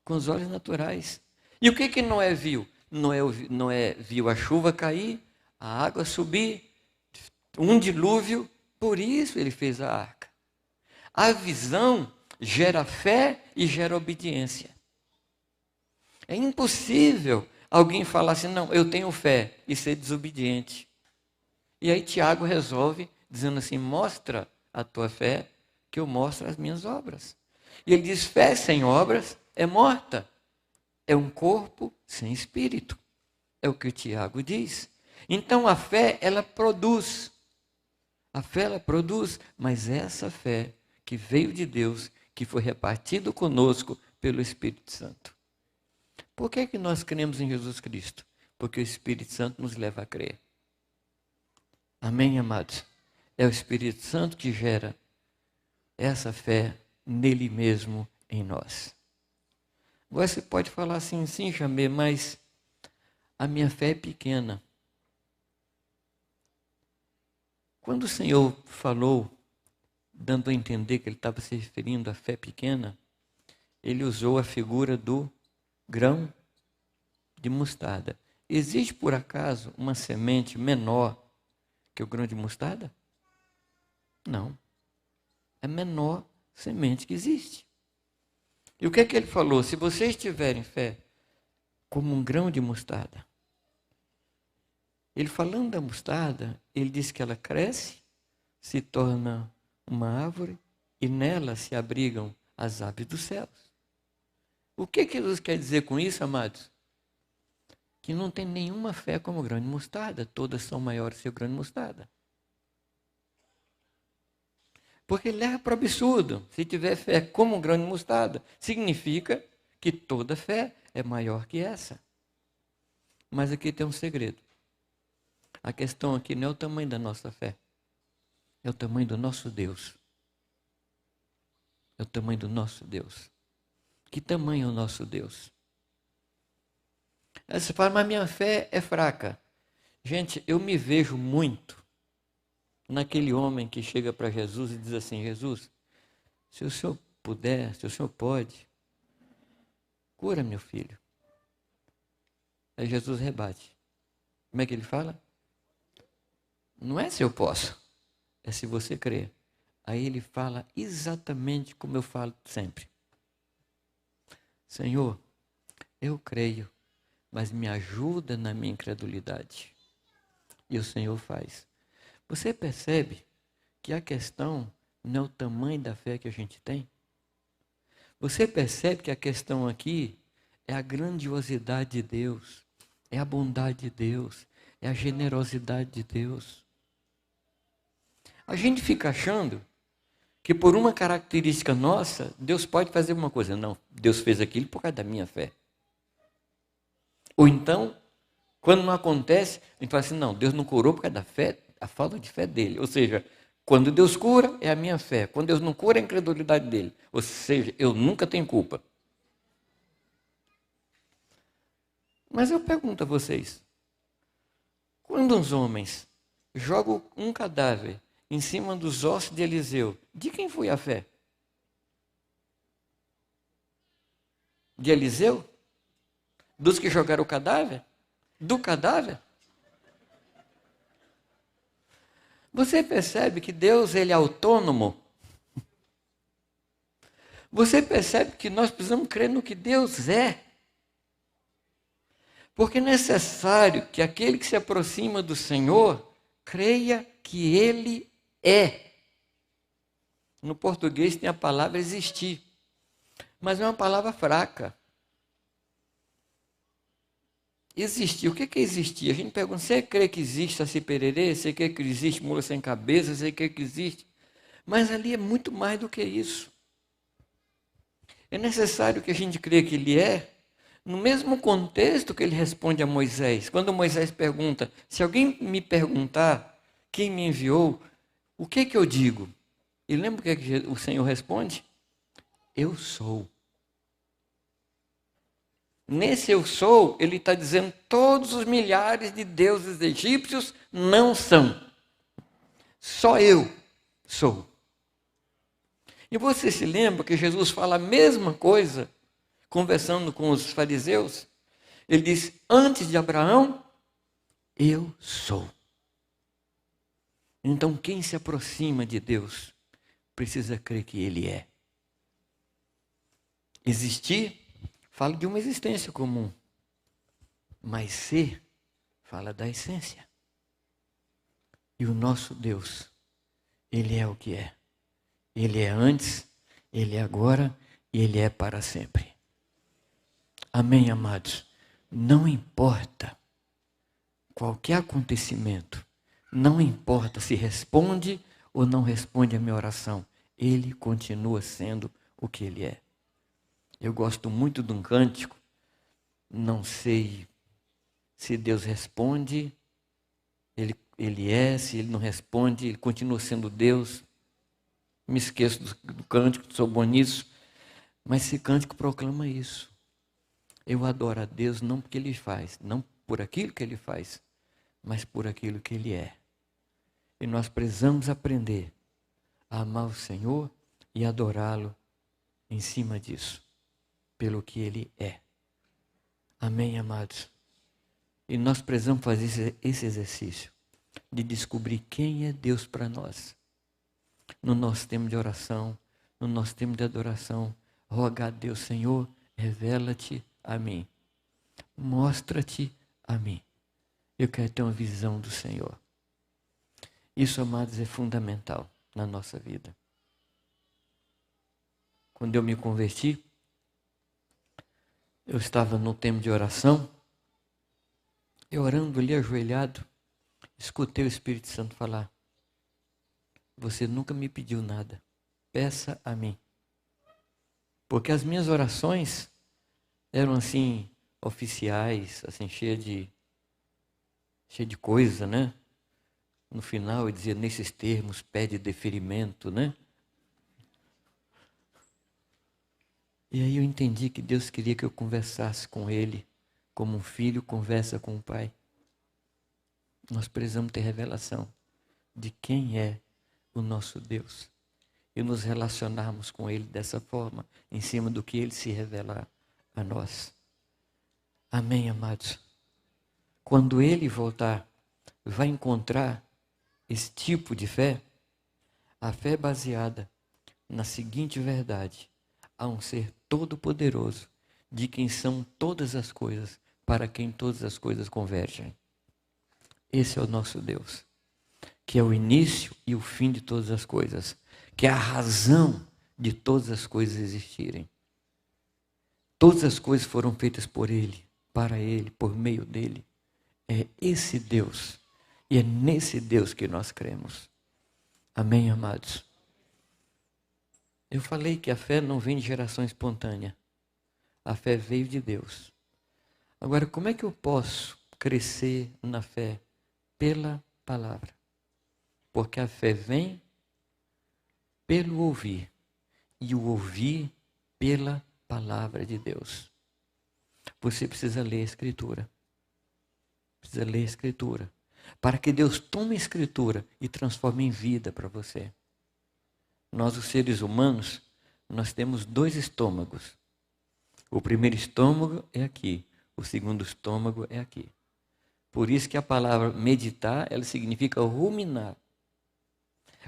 Com os olhos naturais. E o que que Noé viu? Noé viu a chuva cair, a água subir, um dilúvio, por isso ele fez a arca. A visão gera fé e gera obediência. É impossível alguém falar assim, não, eu tenho fé, e ser desobediente. E aí Tiago resolve dizendo assim, mostra a tua fé, que eu mostro as minhas obras. E ele diz, fé sem obras é morta. É um corpo sem espírito. É o que o Tiago diz. Então a fé, ela produz. A fé, ela produz, mas essa fé que veio de Deus, que foi repartido conosco pelo Espírito Santo. Por que que nós cremos em Jesus Cristo? Porque o Espírito Santo nos leva a crer. Amém, amados? É o Espírito Santo que gera essa fé nele mesmo em nós. Agora você pode falar assim, sim, Jamê, mas a minha fé é pequena. Quando o Senhor falou, dando a entender que ele estava se referindo à fé pequena, ele usou a figura do grão de mostarda. Existe, por acaso, uma semente menor que o grão de mostarda? Não. É a menor semente que existe. E o que é que ele falou? Se vocês tiverem fé como um grão de mostarda. Ele falando da mostarda, ele diz que ela cresce, se torna uma árvore e nela se abrigam as aves dos céus. O que Jesus quer dizer com isso, amados? Que não tem nenhuma fé como o grão de mostarda. Todas são maiores que o grão de mostarda. Porque leva para o absurdo. Se tiver fé como um grão de mostarda, significa que toda fé é maior que essa. Mas aqui tem um segredo. A questão aqui não é o tamanho da nossa fé. É o tamanho do nosso Deus. É o tamanho do nosso Deus. Que tamanho é o nosso Deus? Aí você fala, mas minha fé é fraca. Gente, eu me vejo muito naquele homem que chega para Jesus e diz assim, Jesus, se o Senhor puder, se o Senhor pode, cura meu filho. Aí Jesus rebate. Como é que ele fala? Não é se eu posso, é se você crer. Aí ele fala exatamente como eu falo sempre. Senhor, eu creio, mas me ajuda na minha incredulidade. E o Senhor faz. Você percebe que a questão não é o tamanho da fé que a gente tem? Você percebe que a questão aqui é a grandiosidade de Deus, é a bondade de Deus, é a generosidade de Deus. A gente fica achando que por uma característica nossa, Deus pode fazer uma coisa. Não, Deus fez aquilo por causa da minha fé. Ou então, quando não acontece, a gente fala assim, não, Deus não curou por causa da fé, a falta de fé dele. Ou seja, quando Deus cura, é a minha fé. Quando Deus não cura, é a incredulidade dele. Ou seja, eu nunca tenho culpa. Mas eu pergunto a vocês, quando os homens jogam um cadáver em cima dos ossos de Eliseu, de quem foi a fé? De Eliseu? Dos que jogaram o cadáver? Do cadáver? Você percebe que Deus, ele é autônomo? Você percebe que nós precisamos crer no que Deus é? Porque é necessário que aquele que se aproxima do Senhor creia que Ele é. No português tem a palavra existir, mas é uma palavra fraca. Existir, o que é existir? A gente pergunta, você crê que existe Saci Pererê? Você crê que existe mula sem cabeça? Você crê que existe? Mas ali é muito mais do que isso. É necessário que a gente creia que Ele é, no mesmo contexto que Ele responde a Moisés. Quando Moisés pergunta, se alguém me perguntar quem me enviou, o que eu digo? E lembra o que o Senhor responde? Eu sou. Nesse eu sou, ele está dizendo, todos os milhares de deuses egípcios não são. Só eu sou. E você se lembra que Jesus fala a mesma coisa, conversando com os fariseus? Ele diz, antes de Abraão, eu sou. Então, quem se aproxima de Deus, precisa crer que Ele é. Existir, fala de uma existência comum. Mas ser, fala da essência. E o nosso Deus, Ele é o que é. Ele é antes, Ele é agora e Ele é para sempre. Amém, amados? Não importa qualquer acontecimento, não importa se responde ou não responde a minha oração, Ele continua sendo o que Ele é. Eu gosto muito de um cântico, não sei se Deus responde, ele é, se Ele não responde, Ele continua sendo Deus. Me esqueço do cântico, sou bom nisso, mas esse cântico proclama isso. Eu adoro a Deus não porque Ele faz, não por aquilo que Ele faz, mas por aquilo que Ele é. E nós precisamos aprender a amar o Senhor e adorá-lo em cima disso, pelo que Ele é. Amém, amados? E nós precisamos fazer esse exercício de descobrir quem é Deus para nós. No nosso tempo de oração, no nosso tempo de adoração, rogar a Deus, Senhor, revela-te a mim. Mostra-te a mim. Eu quero ter uma visão do Senhor. Isso, amados, é fundamental na nossa vida. Quando eu me converti, eu estava no tempo de oração, eu orando ali ajoelhado, escutei o Espírito Santo falar, você nunca me pediu nada, peça a mim. Porque as minhas orações eram assim, oficiais, assim, cheia de coisa, né? No final eu dizia, nesses termos, pede deferimento, né? E aí eu entendi que Deus queria que eu conversasse com Ele como um filho conversa com o pai. Nós precisamos ter revelação de quem é o nosso Deus e nos relacionarmos com Ele dessa forma, em cima do que Ele se revelar a nós. Amém, amados? Quando Ele voltar, vai encontrar esse tipo de fé, a fé baseada na seguinte verdade: há um ser todo-poderoso, de quem são todas as coisas, para quem todas as coisas convergem. Esse é o nosso Deus, que é o início e o fim de todas as coisas, que é a razão de todas as coisas existirem. Todas as coisas foram feitas por Ele, para Ele, por meio dEle. É esse Deus, e é nesse Deus que nós cremos. Amém, amados? Eu falei que a fé não vem de geração espontânea. A fé veio de Deus. Agora, como é que eu posso crescer na fé? Pela palavra. Porque a fé vem pelo ouvir, e o ouvir pela palavra de Deus. Você precisa ler a Escritura. Precisa ler a Escritura. Para que Deus tome a Escritura e transforme em vida para você. Nós, os seres humanos, nós temos 2 estômagos. O primeiro estômago é aqui, o segundo estômago é aqui. Por isso que a palavra meditar, ela significa ruminar.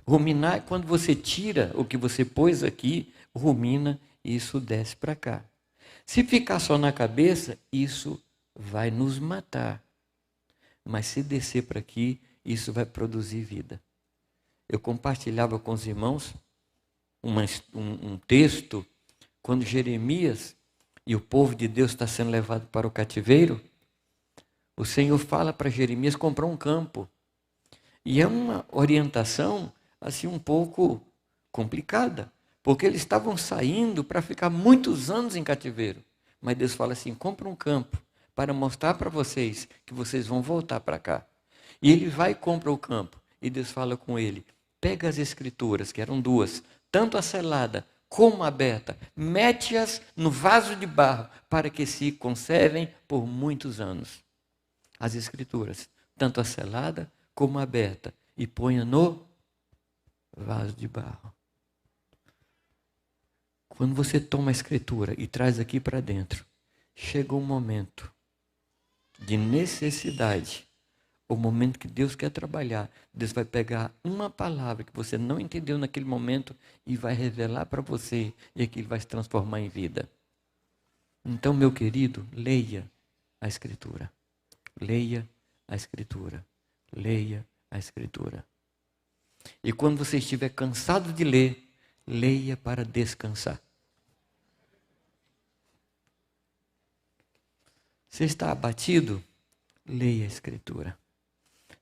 Ruminar é quando você tira o que você pôs aqui, rumina, e isso desce para cá. Se ficar só na cabeça, isso vai nos matar. Mas se descer para aqui, isso vai produzir vida. Eu compartilhava com os irmãos um texto, quando Jeremias e o povo de Deus está sendo levado para o cativeiro, o Senhor fala para Jeremias comprar um campo. E é uma orientação assim um pouco complicada, porque eles estavam saindo para ficar muitos anos em cativeiro. Mas Deus fala assim: compra um campo para mostrar para vocês que vocês vão voltar para cá. E ele vai e compra o campo. E Deus fala com ele: pega as escrituras, que eram 2, tanto a selada como a aberta, mete-as no vaso de barro, para que se conservem por muitos anos. As escrituras, tanto a selada como a aberta, e ponha no vaso de barro. Quando você toma a escritura e traz aqui para dentro, chega um momento de necessidade, o momento que Deus quer trabalhar. Deus vai pegar uma palavra que você não entendeu naquele momento e vai revelar para você, e aquilo vai se transformar em vida. Então, meu querido, leia a Escritura. Leia a Escritura. Leia a Escritura. E quando você estiver cansado de ler, leia para descansar. Você está abatido? Leia a Escritura.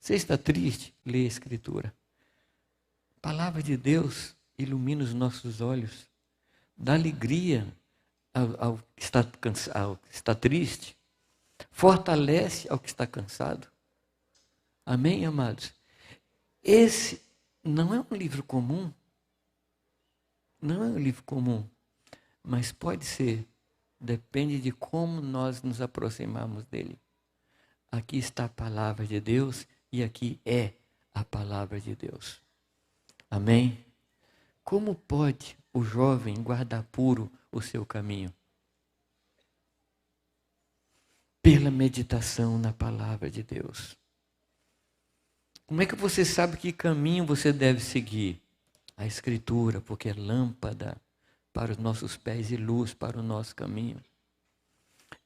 Você está triste? Leia a Escritura. A palavra de Deus ilumina os nossos olhos, dá alegria ao que está triste, fortalece ao que está cansado. Amém, amados? Esse não é um livro comum. Não é um livro comum, mas pode ser. Depende de como nós nos aproximarmos dele. Aqui está a palavra de Deus e aqui é a palavra de Deus. Amém? Como pode o jovem guardar puro o seu caminho? Pela meditação na palavra de Deus. Como é que você sabe que caminho você deve seguir? A Escritura, porque é lâmpada para os nossos pés e luz para o nosso caminho.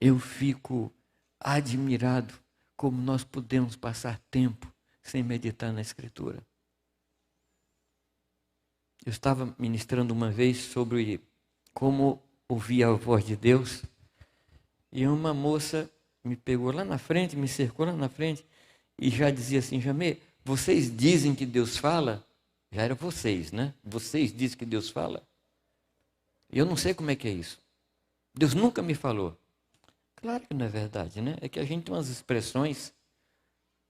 Eu fico admirado como nós podemos passar tempo sem meditar na Escritura. Eu estava ministrando uma vez sobre como ouvir a voz de Deus, e uma moça me pegou lá na frente, me cercou lá na frente, e já dizia assim: Jamê, vocês dizem que Deus fala? Já era vocês, né? Vocês dizem que Deus fala? E eu não sei como é que é isso. Deus nunca me falou. Claro que não é verdade, né? É que a gente tem umas expressões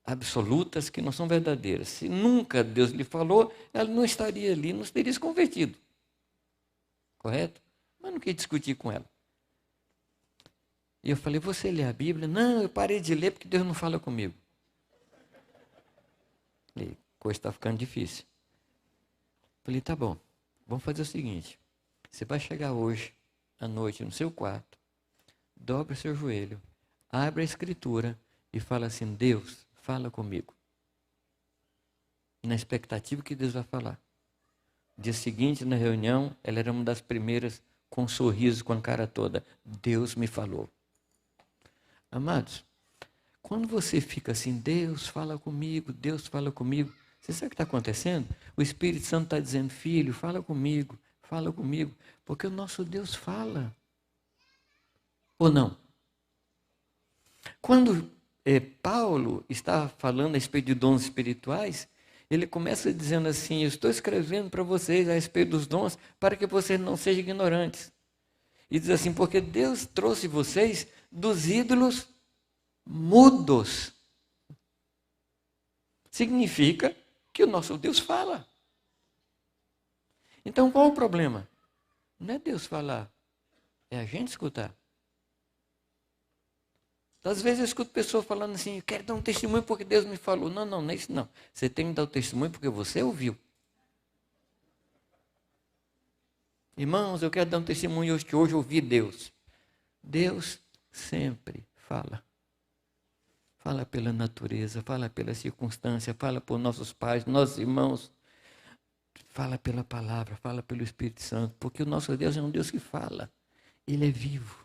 absolutas que não são verdadeiras. Se nunca Deus lhe falou, ela não estaria ali, não teria se convertido. Correto? Mas não queria discutir com ela. E eu falei, você lê a Bíblia? Não, eu parei de ler porque Deus não fala comigo. Falei, coisa está ficando difícil. Falei, tá bom, vamos fazer o seguinte. Você vai chegar hoje, à noite, no seu quarto, dobra o seu joelho, abre a Escritura e fala assim, Deus, fala comigo. Na expectativa que Deus vai falar. Dia seguinte, na reunião, ela era uma das primeiras com um sorriso, com a cara toda. Deus me falou. Amados, quando você fica assim, Deus fala comigo, Deus fala comigo, você sabe o que está acontecendo? O Espírito Santo está dizendo, filho, fala comigo, porque o nosso Deus fala. Ou não? Quando Paulo está falando a respeito de dons espirituais, ele começa dizendo assim, eu estou escrevendo para vocês a respeito dos dons, para que vocês não sejam ignorantes. E diz assim, porque Deus trouxe vocês dos ídolos mudos. Significa que o nosso Deus fala. Então qual o problema? Não é Deus falar, é a gente escutar. Às vezes eu escuto pessoas falando assim, eu quero dar um testemunho porque Deus me falou. Não, não é isso não. Você tem que dar o testemunho porque você ouviu. Irmãos, eu quero dar um testemunho que hoje eu ouvi Deus. Deus sempre fala. Fala pela natureza, fala pela circunstância, fala por nossos pais, nossos irmãos. Fala pela palavra, fala pelo Espírito Santo. Porque o nosso Deus é um Deus que fala. Ele é vivo.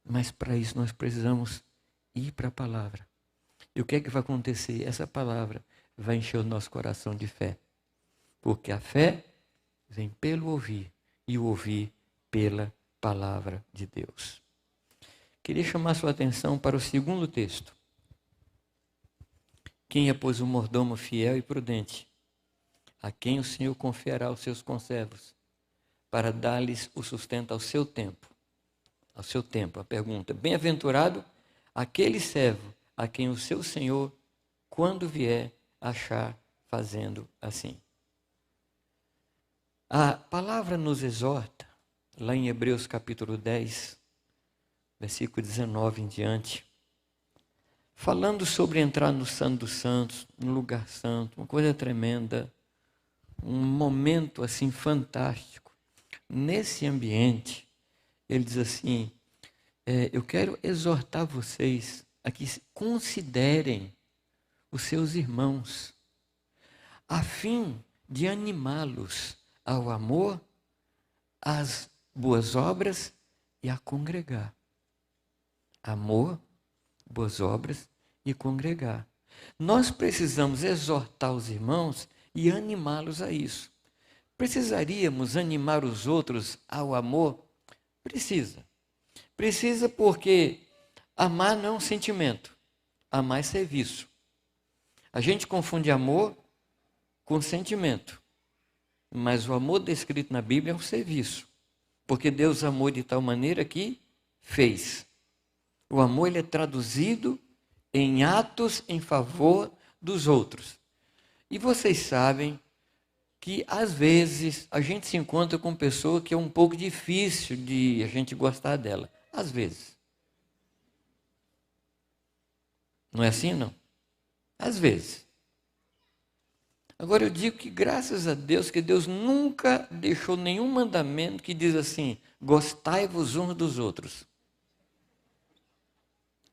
Mas para isso nós precisamos ir para a palavra. E o que é que vai acontecer? Essa palavra vai encher o nosso coração de fé. Porque a fé vem pelo ouvir e o ouvir pela palavra de Deus. Queria chamar sua atenção para o segundo texto. Quem é, pois, o mordomo fiel e prudente, a quem o Senhor confiará os seus conservos, para dar-lhes o sustento ao seu tempo. Ao seu tempo, a pergunta, bem-aventurado aquele servo a quem o seu Senhor, quando vier, achar fazendo assim. A palavra nos exorta, lá em Hebreus capítulo 10, versículo 19 em diante, falando sobre entrar no Santo dos Santos, no lugar santo, uma coisa tremenda, um momento assim fantástico. Nesse ambiente, ele diz assim, eu quero exortar vocês a que considerem os seus irmãos, a fim de animá-los ao amor, às boas obras e a congregar. Amor, boas obras e congregar. Nós precisamos exortar os irmãos e animá-los a isso. Precisaríamos animar os outros ao amor? Precisa. Precisa porque amar não é um sentimento. Amar é serviço. A gente confunde amor com sentimento. Mas o amor descrito na Bíblia é um serviço. Porque Deus amou de tal maneira que fez. O amor ele é traduzido em atos em favor dos outros. E vocês sabem que às vezes a gente se encontra com pessoa que é um pouco difícil de a gente gostar dela. Às vezes. Não é assim, não? Às vezes. Agora eu digo que graças a Deus, que Deus nunca deixou nenhum mandamento que diz assim, gostai-vos uns dos outros.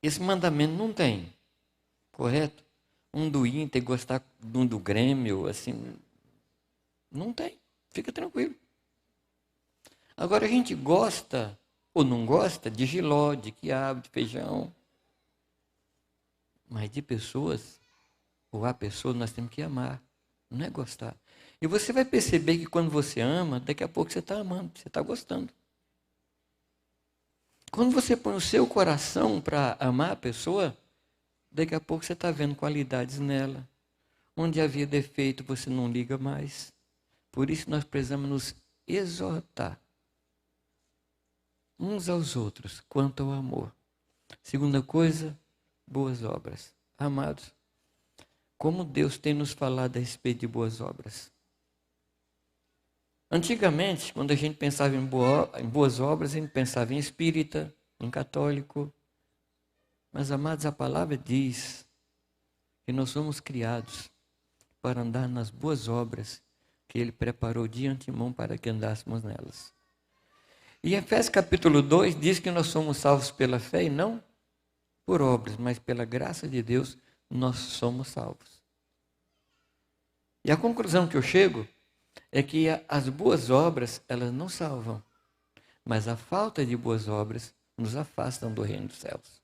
Esse mandamento não tem, correto? Um do Inter gostar de um do Grêmio, assim, não tem, fica tranquilo. Agora a gente gosta ou não gosta de jiló, de quiabo, de feijão, mas de pessoas, ou a pessoa nós temos que amar, não é gostar. E você vai perceber que quando você ama, daqui a pouco você está amando, você está gostando. Quando você põe o seu coração para amar a pessoa, daqui a pouco você está vendo qualidades nela. Onde havia defeito, você não liga mais. Por isso nós precisamos nos exortar uns aos outros quanto ao amor. Segunda coisa, boas obras. Amados, como Deus tem nos falado a respeito de boas obras. Antigamente, quando a gente pensava em boas obras, a gente pensava em espírita, em católico. Mas, amados, a palavra diz que nós somos criados para andar nas boas obras que Ele preparou de antemão para que andássemos nelas. E Efésios capítulo 2 diz que nós somos salvos pela fé e não por obras, mas pela graça de Deus nós somos salvos. E a conclusão que eu chego é que as boas obras, elas não salvam, mas a falta de boas obras nos afastam do reino dos céus.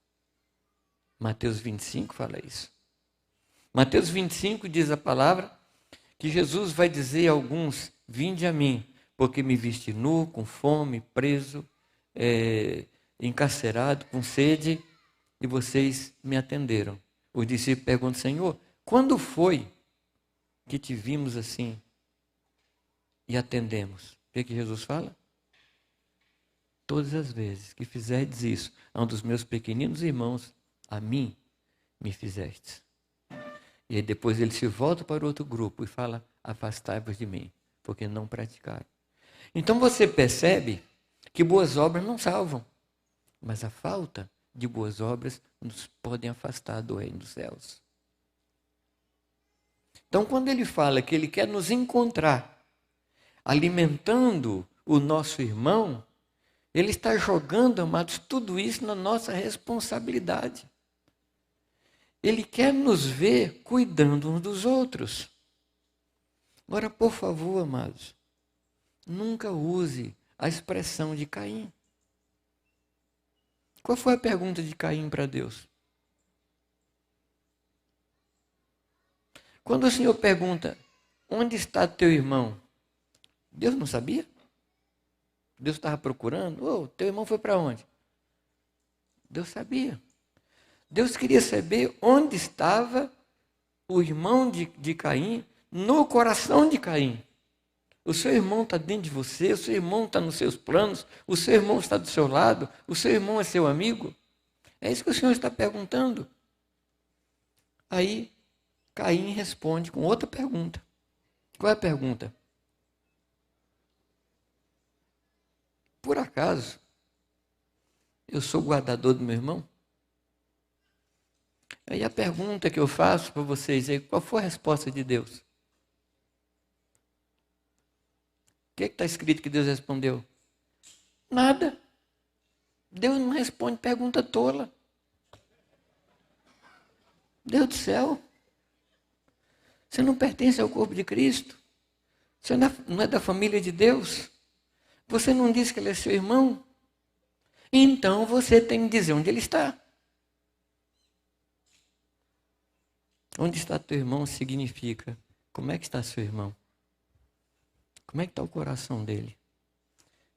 Mateus 25 fala isso. Mateus 25 diz a palavra que Jesus vai dizer a alguns: vinde a mim, porque me viste nu, com fome, preso, encarcerado, com sede, e vocês me atenderam. Os discípulos perguntam: Senhor, quando foi que te vimos assim e atendemos? O que Jesus fala? Todas as vezes que fizerdes isso a um dos meus pequeninos irmãos, a mim me fizestes. E aí depois ele se volta para o outro grupo e fala: afastai-vos de mim, porque não praticaram. Então você percebe que boas obras não salvam, mas a falta de boas obras nos podem afastar do reino dos céus. Então, quando ele fala que ele quer nos encontrar alimentando o nosso irmão, ele está jogando, amados, tudo isso na nossa responsabilidade. Ele quer nos ver cuidando uns dos outros. Agora, por favor, amados, nunca use a expressão de Caim. Qual foi a pergunta de Caim para Deus? Quando o Senhor pergunta: onde está teu irmão? Deus não sabia? Deus estava procurando? Teu irmão foi para onde? Deus sabia. Deus queria saber onde estava o irmão de Caim, no coração de Caim. O seu irmão está dentro de você, o seu irmão está nos seus planos, o seu irmão está do seu lado, o seu irmão é seu amigo. É isso que o Senhor está perguntando. Aí, Caim responde com outra pergunta. Qual é a pergunta? Por acaso, eu sou guardador do meu irmão? Aí a pergunta que eu faço para vocês é: qual foi a resposta de Deus? O que está escrito que Deus respondeu? Nada. Deus não responde pergunta tola. Deus do céu. Você não pertence ao corpo de Cristo? Você não é da família de Deus? Você não diz que ele é seu irmão? Então você tem que dizer onde ele está. Onde está teu irmão significa: como é que está seu irmão? Como é que está o coração dele?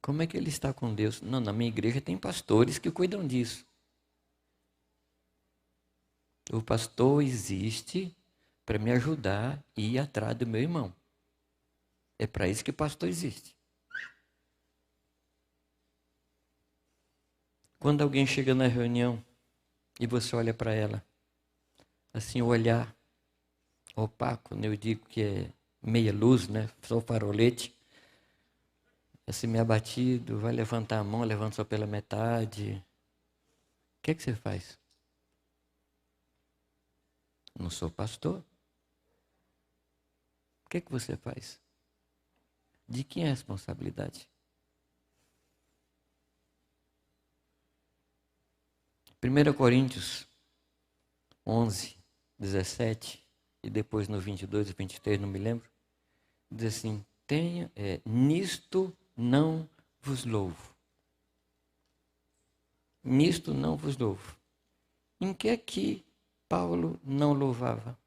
Como é que ele está com Deus? Não, na minha igreja tem pastores que cuidam disso. O pastor existe para me ajudar a ir atrás do meu irmão. É para isso que o pastor existe. Quando alguém chega na reunião e você olha para ela, assim, o olhar opaco, né? Eu digo que é meia luz, né? Só farolete, assim, meio abatido, vai levantar a mão, levanta só pela metade. O que você faz? Não sou pastor. O que você faz? De quem é a responsabilidade? 1 Coríntios 11, 17, e depois no 22 e 23, não me lembro, diz assim: nisto não vos louvo. Nisto não vos louvo. Em que é que Paulo não louvava?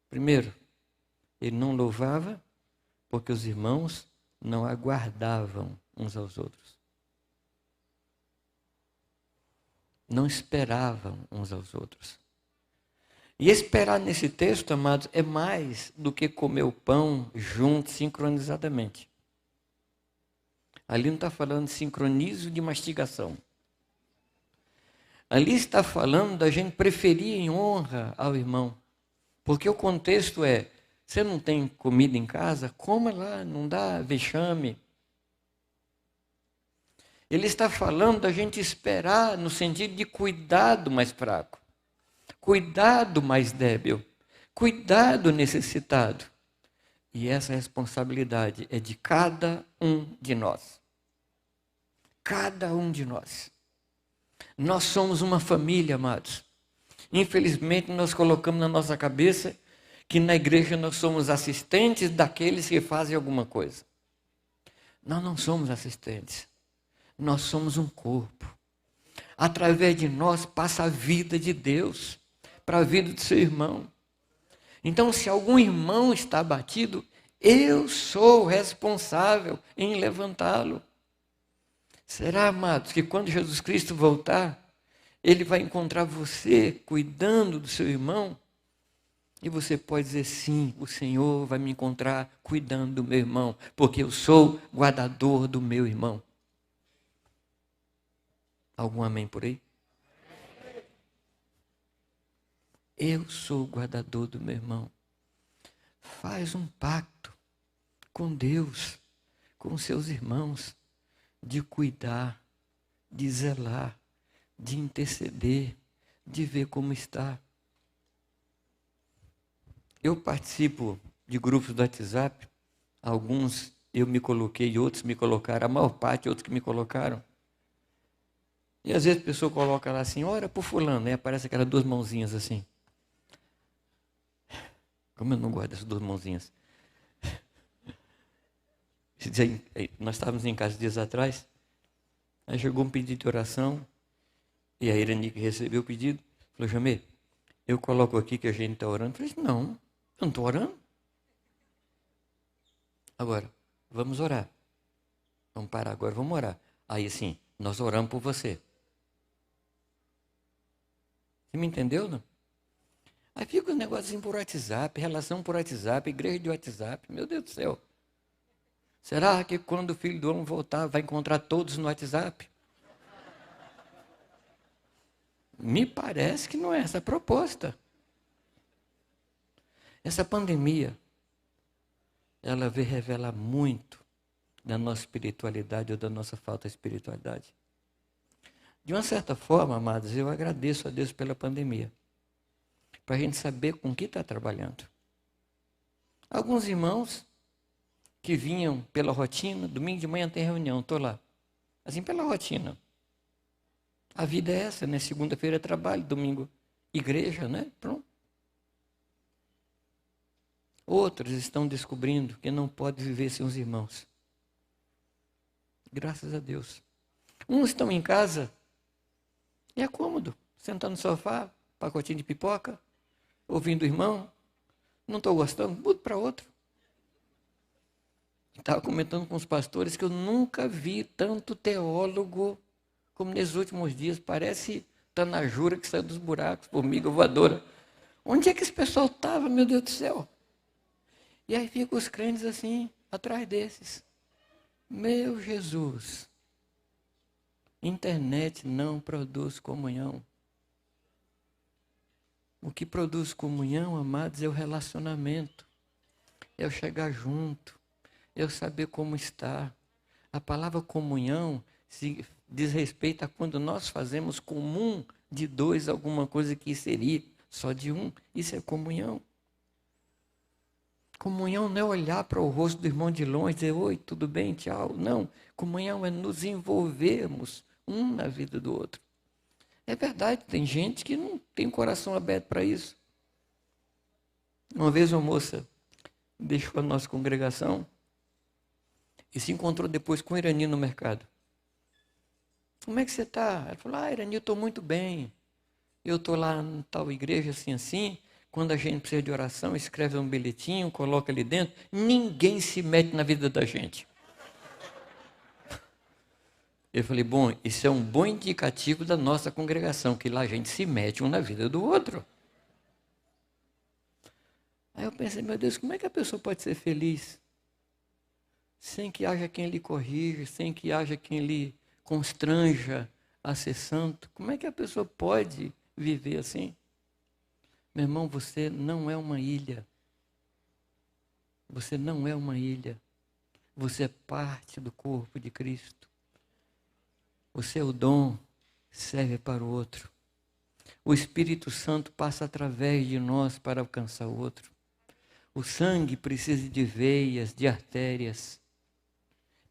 Primeiro, ele não louvava porque os irmãos não aguardavam uns aos outros. Não esperavam uns aos outros. E esperar nesse texto, amados, é mais do que comer o pão junto, sincronizadamente. Ali não está falando de sincronismo de mastigação. Ali está falando da gente preferir em honra ao irmão. Porque o contexto é: você não tem comida em casa? Coma lá, não dá vexame. Ele está falando da gente esperar no sentido de cuidar do mais fraco, cuidar do mais débil, cuidar do necessitado. E essa responsabilidade é de cada um de nós. Cada um de nós. Nós somos uma família, amados. Infelizmente, nós colocamos na nossa cabeça que na igreja nós somos assistentes daqueles que fazem alguma coisa. Nós não somos assistentes. Nós somos um corpo. Através de nós passa a vida de Deus para a vida do seu irmão. Então, se algum irmão está abatido, eu sou responsável em levantá-lo. Será, amados, que quando Jesus Cristo voltar, Ele vai encontrar você cuidando do seu irmão? E você pode dizer, sim, o Senhor vai me encontrar cuidando do meu irmão, porque eu sou guardador do meu irmão. Algum amém por aí? Eu sou o guardador do meu irmão. Faz um pacto com Deus, com seus irmãos, de cuidar, de zelar, de interceder, de ver como está. Eu participo de grupos do WhatsApp, alguns eu me coloquei, outros me colocaram, a maior parte outros que me colocaram. E às vezes a pessoa coloca lá assim, ora por fulano, aí aparece aquelas duas mãozinhas assim. Como eu não gosto dessas duas mãozinhas. Nós estávamos em casa dias atrás, aí chegou um pedido de oração, e a Irani que recebeu o pedido, falou, Jamê, eu coloco aqui que a gente está orando. Eu falei, não, eu não estou orando. Agora, vamos orar. Vamos parar agora, vamos orar. Aí assim, nós oramos por você. Você me entendeu, não? Aí fica um negocinho por WhatsApp, relação por WhatsApp, igreja de WhatsApp, meu Deus do céu. Será que quando o Filho do Homem voltar, vai encontrar todos no WhatsApp? Me parece que não é essa a proposta. Essa pandemia, ela veio revelar muito da nossa espiritualidade ou da nossa falta de espiritualidade. De uma certa forma, amados, eu agradeço a Deus pela pandemia, para a gente saber com que está trabalhando. Alguns irmãos que vinham pela rotina, domingo de manhã tem reunião, estou lá. Assim, pela rotina. A vida é essa, né? Segunda-feira é trabalho, domingo igreja, né? Pronto. Outros estão descobrindo que não pode viver sem os irmãos. Graças a Deus. Uns estão em casa e é cômodo, sentando no sofá, pacotinho de pipoca, ouvindo o irmão. Não estou gostando, mudo para outro. Estava comentando com os pastores que eu nunca vi tanto teólogo como nesses últimos dias. Parece Tanajura que saiu dos buracos, formiga voadora. Onde é que esse pessoal estava, meu Deus do céu? E aí ficam os crentes assim, atrás desses. Meu Jesus, internet não produz comunhão. O que produz comunhão, amados, é o relacionamento. É o chegar junto. É o saber como está. A palavra comunhão se diz respeito a quando nós fazemos comum de dois alguma coisa que seria só de um. Isso é comunhão. Comunhão não é olhar para o rosto do irmão de longe e dizer, oi, tudo bem, tchau. Não, comunhão é nos envolvermos um na vida do outro. É verdade, tem gente que não tem coração aberto para isso. Uma vez uma moça deixou a nossa congregação e se encontrou depois com o Irani no mercado. Como é que você está? Ela falou, Irani, eu estou muito bem. Eu estou lá em tal igreja, assim, assim. Quando a gente precisa de oração, escreve um bilhetinho, coloca ali dentro. Ninguém se mete na vida da gente. Eu falei, bom, isso é um bom indicativo da nossa congregação, que lá a gente se mete um na vida do outro. Aí eu pensei, meu Deus, como é que a pessoa pode ser feliz sem que haja quem lhe corrija, sem que haja quem lhe constranja a ser santo? Como é que a pessoa pode viver assim? Meu irmão, você não é uma ilha. Você não é uma ilha. Você é parte do corpo de Cristo. O seu dom serve para o outro. O Espírito Santo passa através de nós para alcançar o outro. O sangue precisa de veias, de artérias.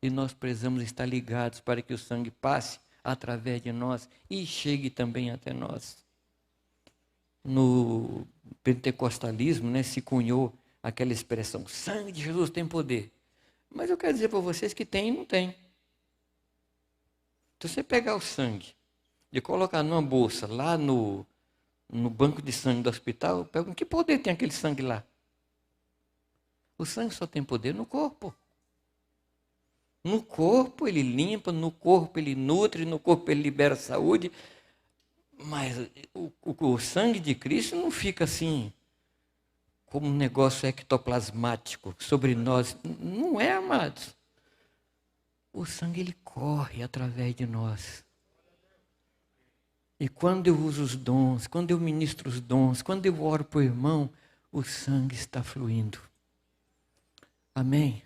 E nós precisamos estar ligados para que o sangue passe através de nós e chegue também até nós. No pentecostalismo, né, se cunhou aquela expressão, sangue de Jesus tem poder. Mas eu quero dizer para vocês que tem e não tem. Se você pegar o sangue e colocar numa bolsa lá no banco de sangue do hospital, pergunto, que poder tem aquele sangue lá? O sangue só tem poder no corpo. No corpo ele limpa, no corpo ele nutre, no corpo ele libera saúde. Mas o sangue de Cristo não fica assim, como um negócio ectoplasmático sobre nós. Não é, amados. O sangue ele corre através de nós. E quando eu uso os dons, quando eu ministro os dons, quando eu oro para o irmão, o sangue está fluindo. Amém?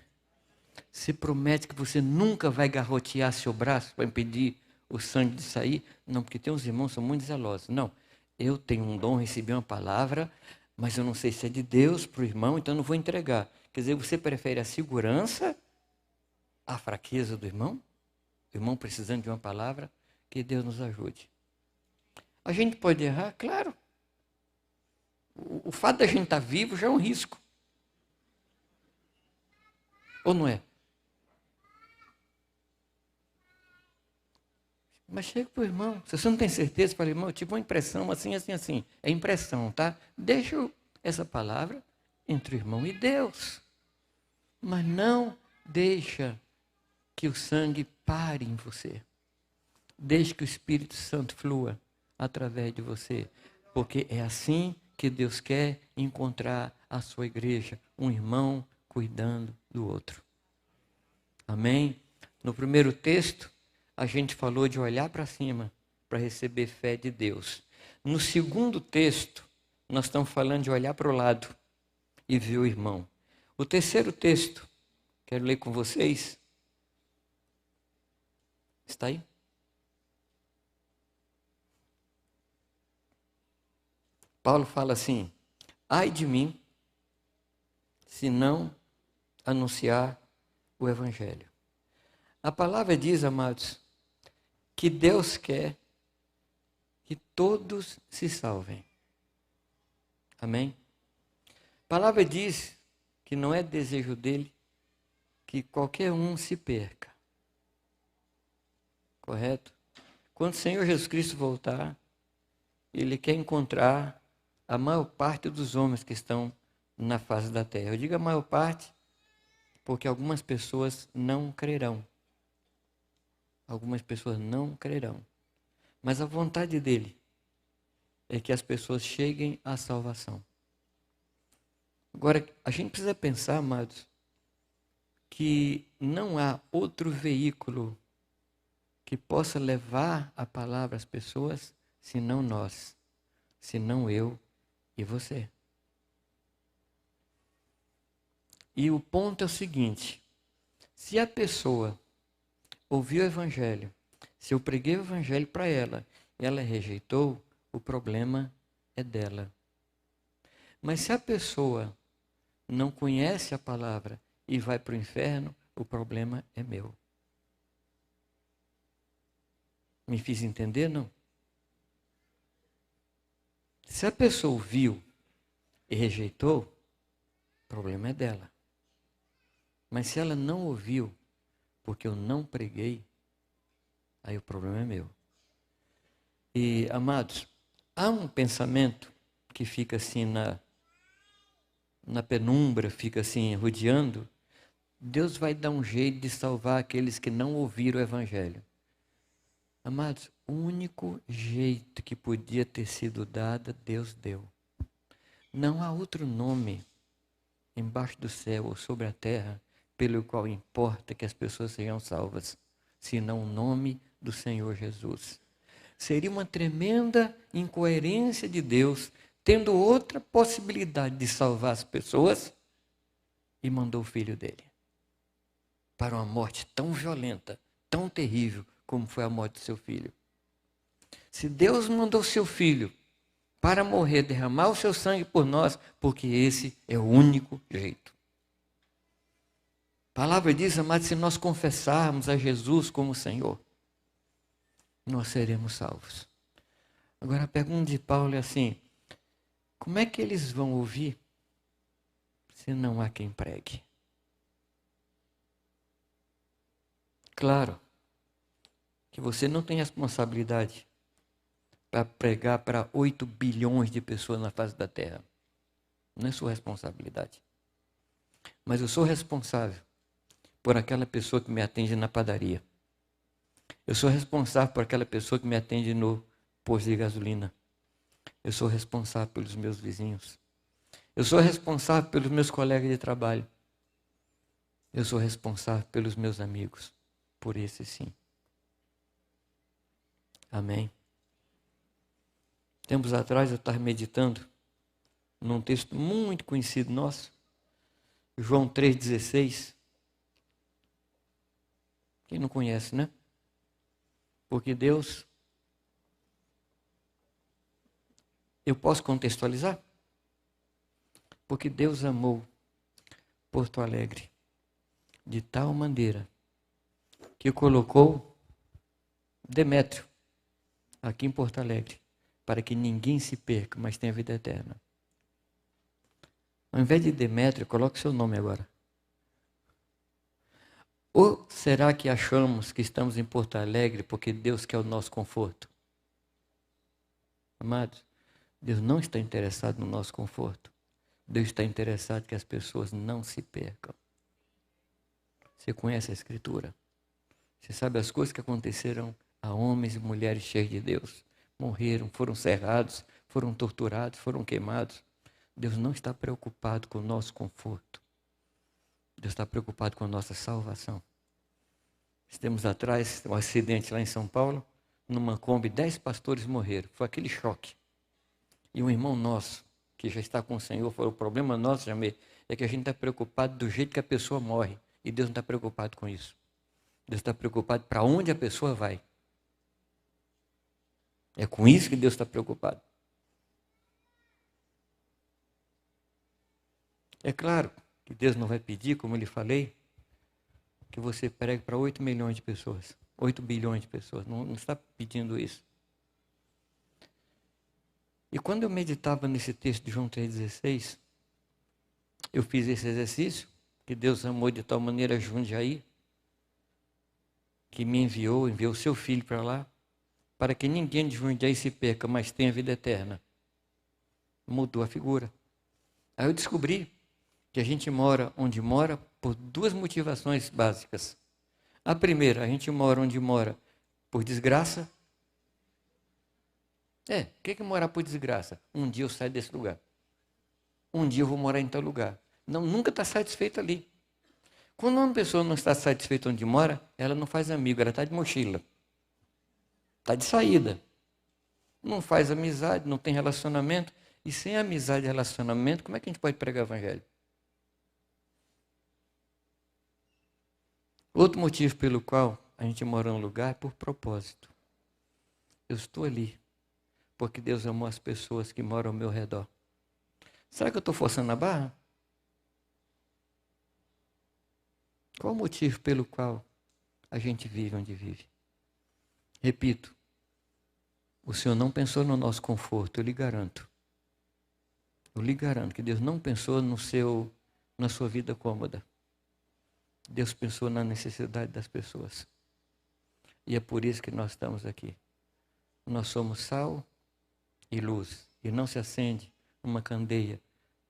Você promete que você nunca vai garrotear seu braço para impedir o sangue de sair? Não, porque tem uns irmãos que são muito zelosos. Não, eu tenho um dom, recebi uma palavra, mas eu não sei se é de Deus para o irmão, então eu não vou entregar. Quer dizer, você prefere a segurança à fraqueza do irmão? O irmão precisando de uma palavra? Que Deus nos ajude. A gente pode errar? Claro. O fato da gente estar vivo já é um risco. Ou não é? Mas chega para o irmão. Se você não tem certeza, fala, irmão, eu tive uma impressão assim, assim, assim. É impressão, tá? Deixa essa palavra entre o irmão e Deus. Mas não deixa que o sangue pare em você. Deixe que o Espírito Santo flua através de você. Porque é assim que Deus quer encontrar a sua igreja. Um irmão cuidando do outro. Amém? No primeiro texto, a gente falou de olhar para cima para receber fé de Deus. No segundo texto, nós estamos falando de olhar para o lado e ver o irmão. O terceiro texto, quero ler com vocês. Está aí? Paulo fala assim, ai de mim, se não anunciar o Evangelho. A palavra diz, amados, que Deus quer que todos se salvem. Amém? A palavra diz que não é desejo dele que qualquer um se perca. Correto? Quando o Senhor Jesus Cristo voltar, ele quer encontrar a maior parte dos homens que estão na face da terra. Eu digo a maior parte porque algumas pessoas não crerão. Algumas pessoas não crerão. Mas a vontade dele é que as pessoas cheguem à salvação. Agora, a gente precisa pensar, amados, que não há outro veículo que possa levar a palavra às pessoas senão nós, senão eu e você. E o ponto é o seguinte, se a pessoa ouviu o Evangelho, se eu preguei o Evangelho para ela, ela rejeitou, o problema é dela. Mas se a pessoa não conhece a palavra e vai para o inferno, o problema é meu. Me fiz entender, não? Se a pessoa ouviu e rejeitou, o problema é dela. Mas se ela não ouviu, porque eu não preguei, aí o problema é meu. E, amados, há um pensamento que fica assim na penumbra, fica assim rodeando. Deus vai dar um jeito de salvar aqueles que não ouviram o Evangelho. Amados, o único jeito que podia ter sido dado, Deus deu. Não há outro nome embaixo do céu ou sobre a terra pelo qual importa que as pessoas sejam salvas, senão o nome do Senhor Jesus. Seria uma tremenda incoerência de Deus, tendo outra possibilidade de salvar as pessoas, e mandou o Filho dele para uma morte tão violenta, tão terrível, como foi a morte do seu filho. Se Deus mandou seu filho para morrer, derramar o seu sangue por nós, porque esse é o único jeito. A palavra diz, amados, se nós confessarmos a Jesus como Senhor, nós seremos salvos. Agora a pergunta de Paulo é assim, como é que eles vão ouvir se não há quem pregue? Claro que você não tem responsabilidade para pregar para 8 bilhões de pessoas na face da terra. Não é sua responsabilidade. Mas eu sou responsável por aquela pessoa que me atende na padaria. Eu sou responsável por aquela pessoa que me atende no posto de gasolina. Eu sou responsável pelos meus vizinhos. Eu sou responsável pelos meus colegas de trabalho. Eu sou responsável pelos meus amigos. Por esse sim. Amém. Tempos atrás eu estava meditando num texto muito conhecido nosso, João 3,16. Quem não conhece, né? Porque Deus... Eu posso contextualizar? Porque Deus amou Porto Alegre de tal maneira que colocou Demétrio aqui em Porto Alegre, para que ninguém se perca, mas tenha vida eterna. Ao invés de Demétrio, coloque seu nome agora. Ou será que achamos que estamos em Porto Alegre porque Deus quer o nosso conforto? Amados, Deus não está interessado no nosso conforto. Deus está interessado que as pessoas não se percam. Você conhece a Escritura? Você sabe as coisas que aconteceram a homens e mulheres cheios de Deus? Morreram, foram cerrados, foram torturados, foram queimados. Deus não está preocupado com o nosso conforto. Deus está preocupado com a nossa salvação. Tempos atrás, um acidente lá em São Paulo, numa Kombi, 10 pastores morreram. Foi aquele choque. E um irmão nosso, que já está com o Senhor, falou, o problema nosso, Jamê, é que a gente está preocupado do jeito que a pessoa morre. E Deus não está preocupado com isso. Deus está preocupado para onde a pessoa vai. É com isso que Deus está preocupado. É claro que Deus não vai pedir, como eu lhe falei, que você pregue para 8 milhões de pessoas, 8 bilhões de pessoas. Não está pedindo isso. E quando eu meditava nesse texto de João 3,16, eu fiz esse exercício, que Deus amou de tal maneira Jundiaí, que me enviou o seu filho para lá, para que ninguém de Jundiaí se perca, mas tenha vida eterna. Mudou a figura. Aí eu descobri que a gente mora onde mora por 2 motivações básicas. A primeira, a gente mora onde mora por desgraça. O que é morar por desgraça? Um dia eu saio desse lugar. Um dia eu vou morar em tal lugar. Não, nunca está satisfeito ali. Quando uma pessoa não está satisfeita onde mora, ela não faz amigo, ela está de mochila. Está de saída. Não faz amizade, não tem relacionamento. E sem amizade e relacionamento, como é que a gente pode pregar o evangelho? Outro motivo pelo qual a gente mora em um lugar é por propósito. Eu estou ali porque Deus amou as pessoas que moram ao meu redor. Será que eu estou forçando a barra? Qual o motivo pelo qual a gente vive onde vive? Repito, o Senhor não pensou no nosso conforto, eu lhe garanto. Eu lhe garanto que Deus não pensou na sua vida cômoda. Deus pensou na necessidade das pessoas. E é por isso que nós estamos aqui. Nós somos sal e luz. E não se acende uma candeia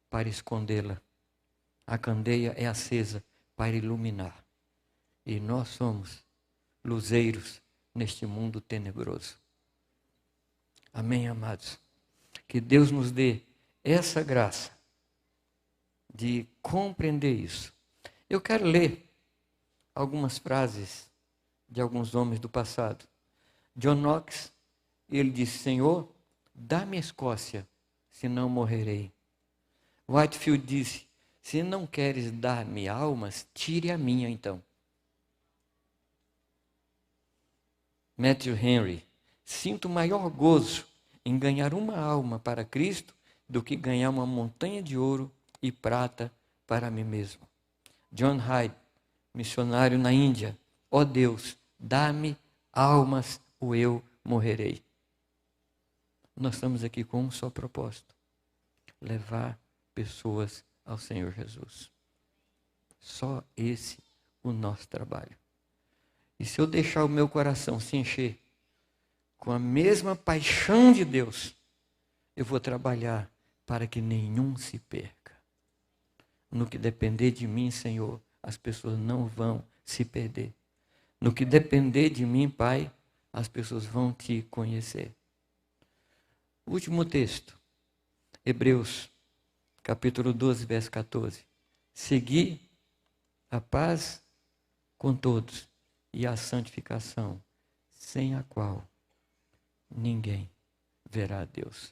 para escondê-la. A candeia é acesa para iluminar. E nós somos luzeiros neste mundo tenebroso. Amém, amados? Que Deus nos dê essa graça de compreender isso. Eu quero ler algumas frases de alguns homens do passado. John Knox, ele disse, Senhor, dá-me a Escócia, senão morrerei. Whitefield disse, se não queres dar-me almas, tire a minha então. Matthew Henry: sinto maior gozo em ganhar uma alma para Cristo do que ganhar uma montanha de ouro e prata para mim mesmo. John Hyde, missionário na Índia: ó Deus, dá-me almas ou eu morrerei. Nós estamos aqui com um só propósito: levar pessoas ao Senhor Jesus. Só esse o nosso trabalho. E se eu deixar o meu coração se encher com a mesma paixão de Deus, eu vou trabalhar para que nenhum se perca. No que depender de mim, Senhor, as pessoas não vão se perder. No que depender de mim, Pai, as pessoas vão te conhecer. Último texto, Hebreus, capítulo 12, verso 14. Segui a paz com todos e a santificação, sem a qual ninguém verá a Deus.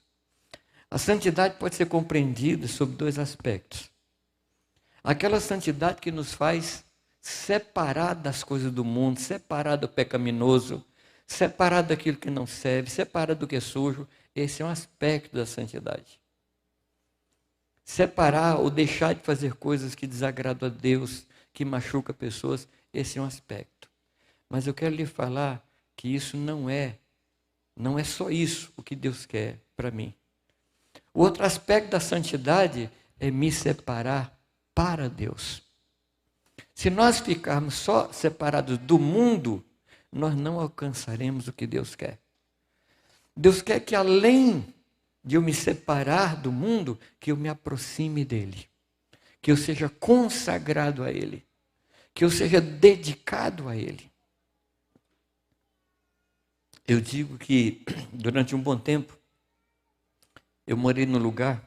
A santidade pode ser compreendida sob dois aspectos. Aquela santidade que nos faz separar das coisas do mundo, separar do pecaminoso, separar daquilo que não serve, separar do que é sujo. Esse é um aspecto da santidade. Separar ou deixar de fazer coisas que desagradam a Deus, que machucam pessoas, esse é um aspecto. Mas eu quero lhe falar que isso não é só isso o que Deus quer para mim. O outro aspecto da santidade é me separar para Deus. Se nós ficarmos só separados do mundo, nós não alcançaremos o que Deus quer. Deus quer que, além de eu me separar do mundo, que eu me aproxime dele, que eu seja consagrado a ele, que eu seja dedicado a ele. Eu digo que durante um bom tempo eu morei num lugar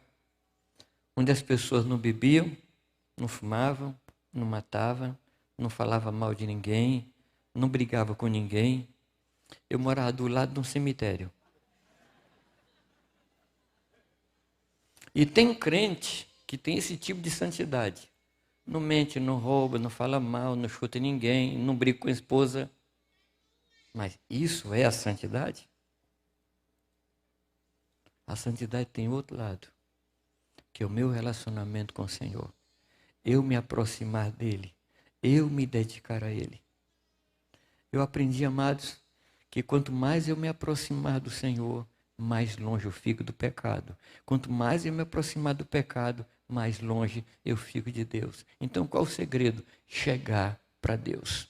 onde as pessoas não bebiam, não fumavam, não matavam, não falavam mal de ninguém, não brigavam com ninguém. Eu morava do lado de um cemitério. E tem crente que tem esse tipo de santidade. Não mente, não rouba, não fala mal, não chuta ninguém, não briga com a esposa. Mas isso é a santidade? A santidade tem outro lado, que é o meu relacionamento com o Senhor. Eu me aproximar dele, eu me dedicar a ele. Eu aprendi, amados, que quanto mais eu me aproximar do Senhor, mais longe eu fico do pecado. Quanto mais eu me aproximar do pecado, mais longe eu fico de Deus. Então, qual o segredo? Chegar para Deus.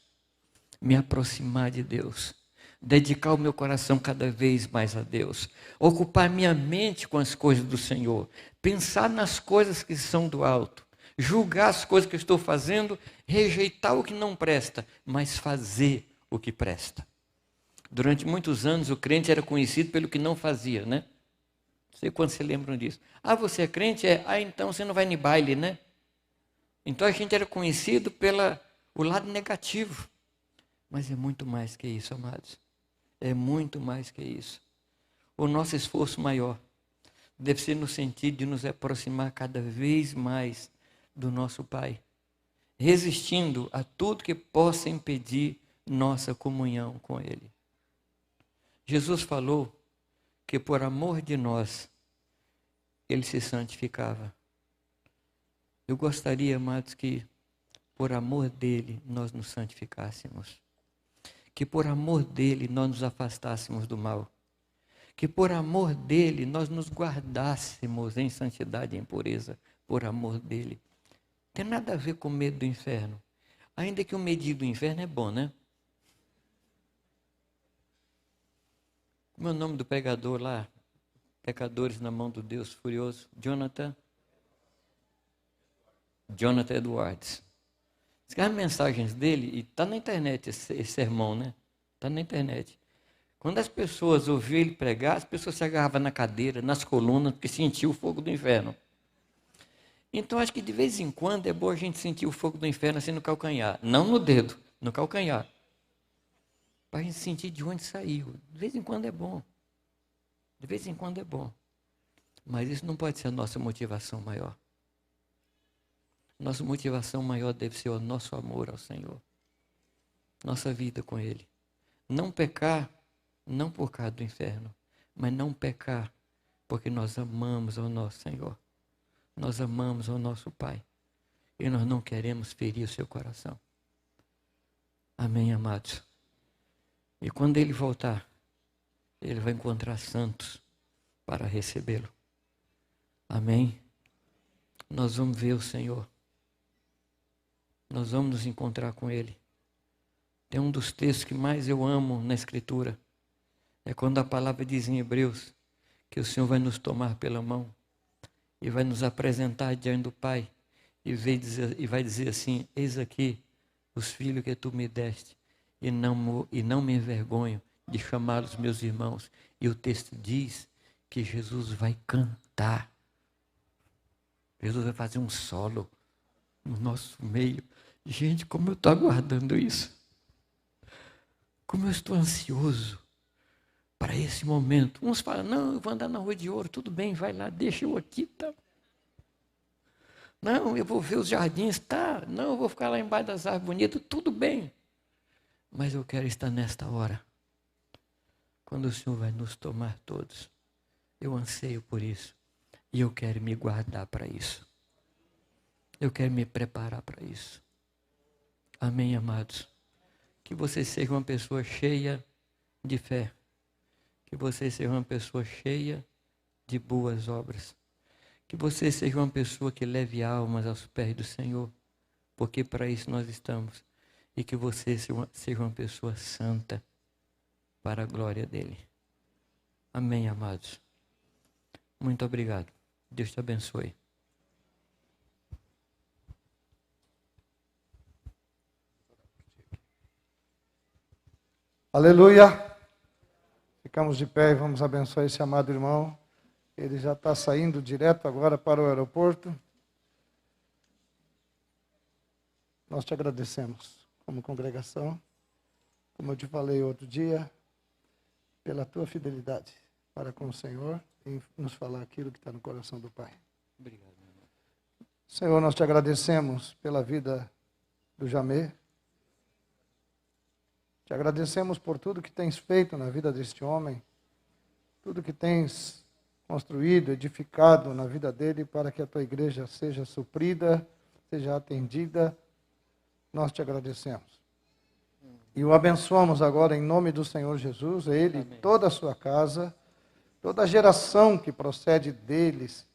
Me aproximar de Deus. Dedicar o meu coração cada vez mais a Deus. Ocupar minha mente com as coisas do Senhor. Pensar nas coisas que são do alto. Julgar as coisas que eu estou fazendo. Rejeitar o que não presta, mas fazer o que presta. Durante muitos anos o crente era conhecido pelo que não fazia, né? Não sei quando se lembram disso. Ah, você é crente? Então você não vai no baile, né? Então a gente era conhecido pelo lado negativo. Mas é muito mais que isso, amados. É muito mais que isso. O nosso esforço maior deve ser no sentido de nos aproximar cada vez mais do nosso Pai, resistindo a tudo que possa impedir nossa comunhão com Ele. Jesus falou que por amor de nós, Ele se santificava. Eu gostaria, amados, que por amor dEle nós nos santificássemos. Que por amor dEle nós nos afastássemos do mal. Que por amor dEle nós nos guardássemos em santidade e em pureza, por amor dEle. Tem nada a ver com medo do inferno. Ainda que o medinho do inferno é bom, né? Como é o nome do pregador lá? Pecadores na mão do Deus furioso. Jonathan Edwards. As mensagens dele, e está na internet esse sermão, né? Está na internet. Quando as pessoas ouviam ele pregar, as pessoas se agarravam na cadeira, nas colunas, porque sentiam o fogo do inferno. Então, acho que de vez em quando é bom a gente sentir o fogo do inferno assim no calcanhar. Não no dedo, no calcanhar. Para a gente sentir de onde saiu. De vez em quando é bom. De vez em quando é bom. Mas isso não pode ser a nossa motivação maior. Nossa motivação maior deve ser o nosso amor ao Senhor. Nossa vida com Ele. Não pecar não por causa do inferno, mas não pecar, porque nós amamos ao nosso Senhor. Nós amamos ao nosso Pai. E nós não queremos ferir o seu coração. Amém, amados? E quando Ele voltar, Ele vai encontrar santos para recebê-lo. Amém? Nós vamos ver o Senhor. Nós vamos nos encontrar com Ele. Tem um dos textos que mais eu amo na Escritura. É quando a palavra diz em Hebreus que o Senhor vai nos tomar pela mão e vai nos apresentar diante do Pai e vai dizer assim: eis aqui os filhos que tu me deste, e não me envergonho de chamá-los meus irmãos. E o texto diz que Jesus vai cantar. Jesus vai fazer um solo no nosso meio. Gente, como eu estou aguardando isso. Como eu estou ansioso para esse momento. Uns falam: não, eu vou andar na Rua de Ouro. Tudo bem, vai lá, deixa eu aqui, tá? Não, eu vou ver os jardins, tá? Não, eu vou ficar lá embaixo das árvores bonitas, tudo bem. Mas eu quero estar nesta hora, quando o Senhor vai nos tomar todos. Eu anseio por isso. E eu quero me guardar para isso. Eu quero me preparar para isso. Amém, amados? Que você seja uma pessoa cheia de fé. Que você seja uma pessoa cheia de boas obras. Que você seja uma pessoa que leve almas aos pés do Senhor. Porque para isso nós estamos. E que você seja uma pessoa santa para a glória dEle. Amém, amados? Muito obrigado. Deus te abençoe. Aleluia! Ficamos de pé e vamos abençoar esse amado irmão. Ele já está saindo direto agora para o aeroporto. Nós te agradecemos como congregação, como eu te falei outro dia, pela tua fidelidade para com o Senhor e nos falar aquilo que está no coração do Pai. Obrigado, meu irmão. Senhor, nós te agradecemos pela vida do Jamê. Te agradecemos por tudo que tens feito na vida deste homem, tudo que tens construído, edificado na vida dele para que a tua igreja seja suprida, seja atendida. Nós te agradecemos. E o abençoamos agora em nome do Senhor Jesus, ele, amém, toda a sua casa, toda a geração que procede deles,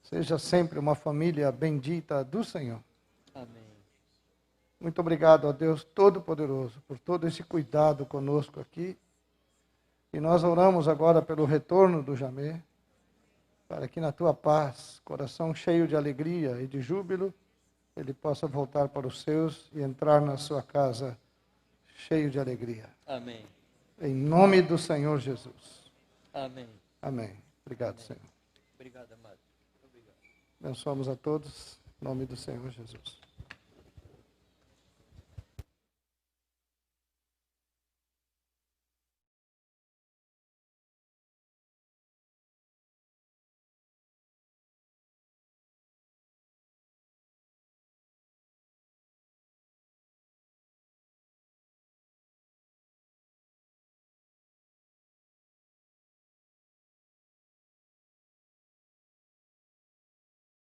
seja sempre uma família bendita do Senhor. Amém. Muito obrigado a Deus Todo-Poderoso por todo esse cuidado conosco aqui. E nós oramos agora pelo retorno do Jamê, para que na tua paz, coração cheio de alegria e de júbilo, ele possa voltar para os seus e entrar na sua casa cheio de alegria. Amém. Em nome do Senhor Jesus. Amém. Amém. Obrigado, Amém. Senhor. Obrigado, amado. Obrigado. Abençoamos a todos, em nome do Senhor Jesus.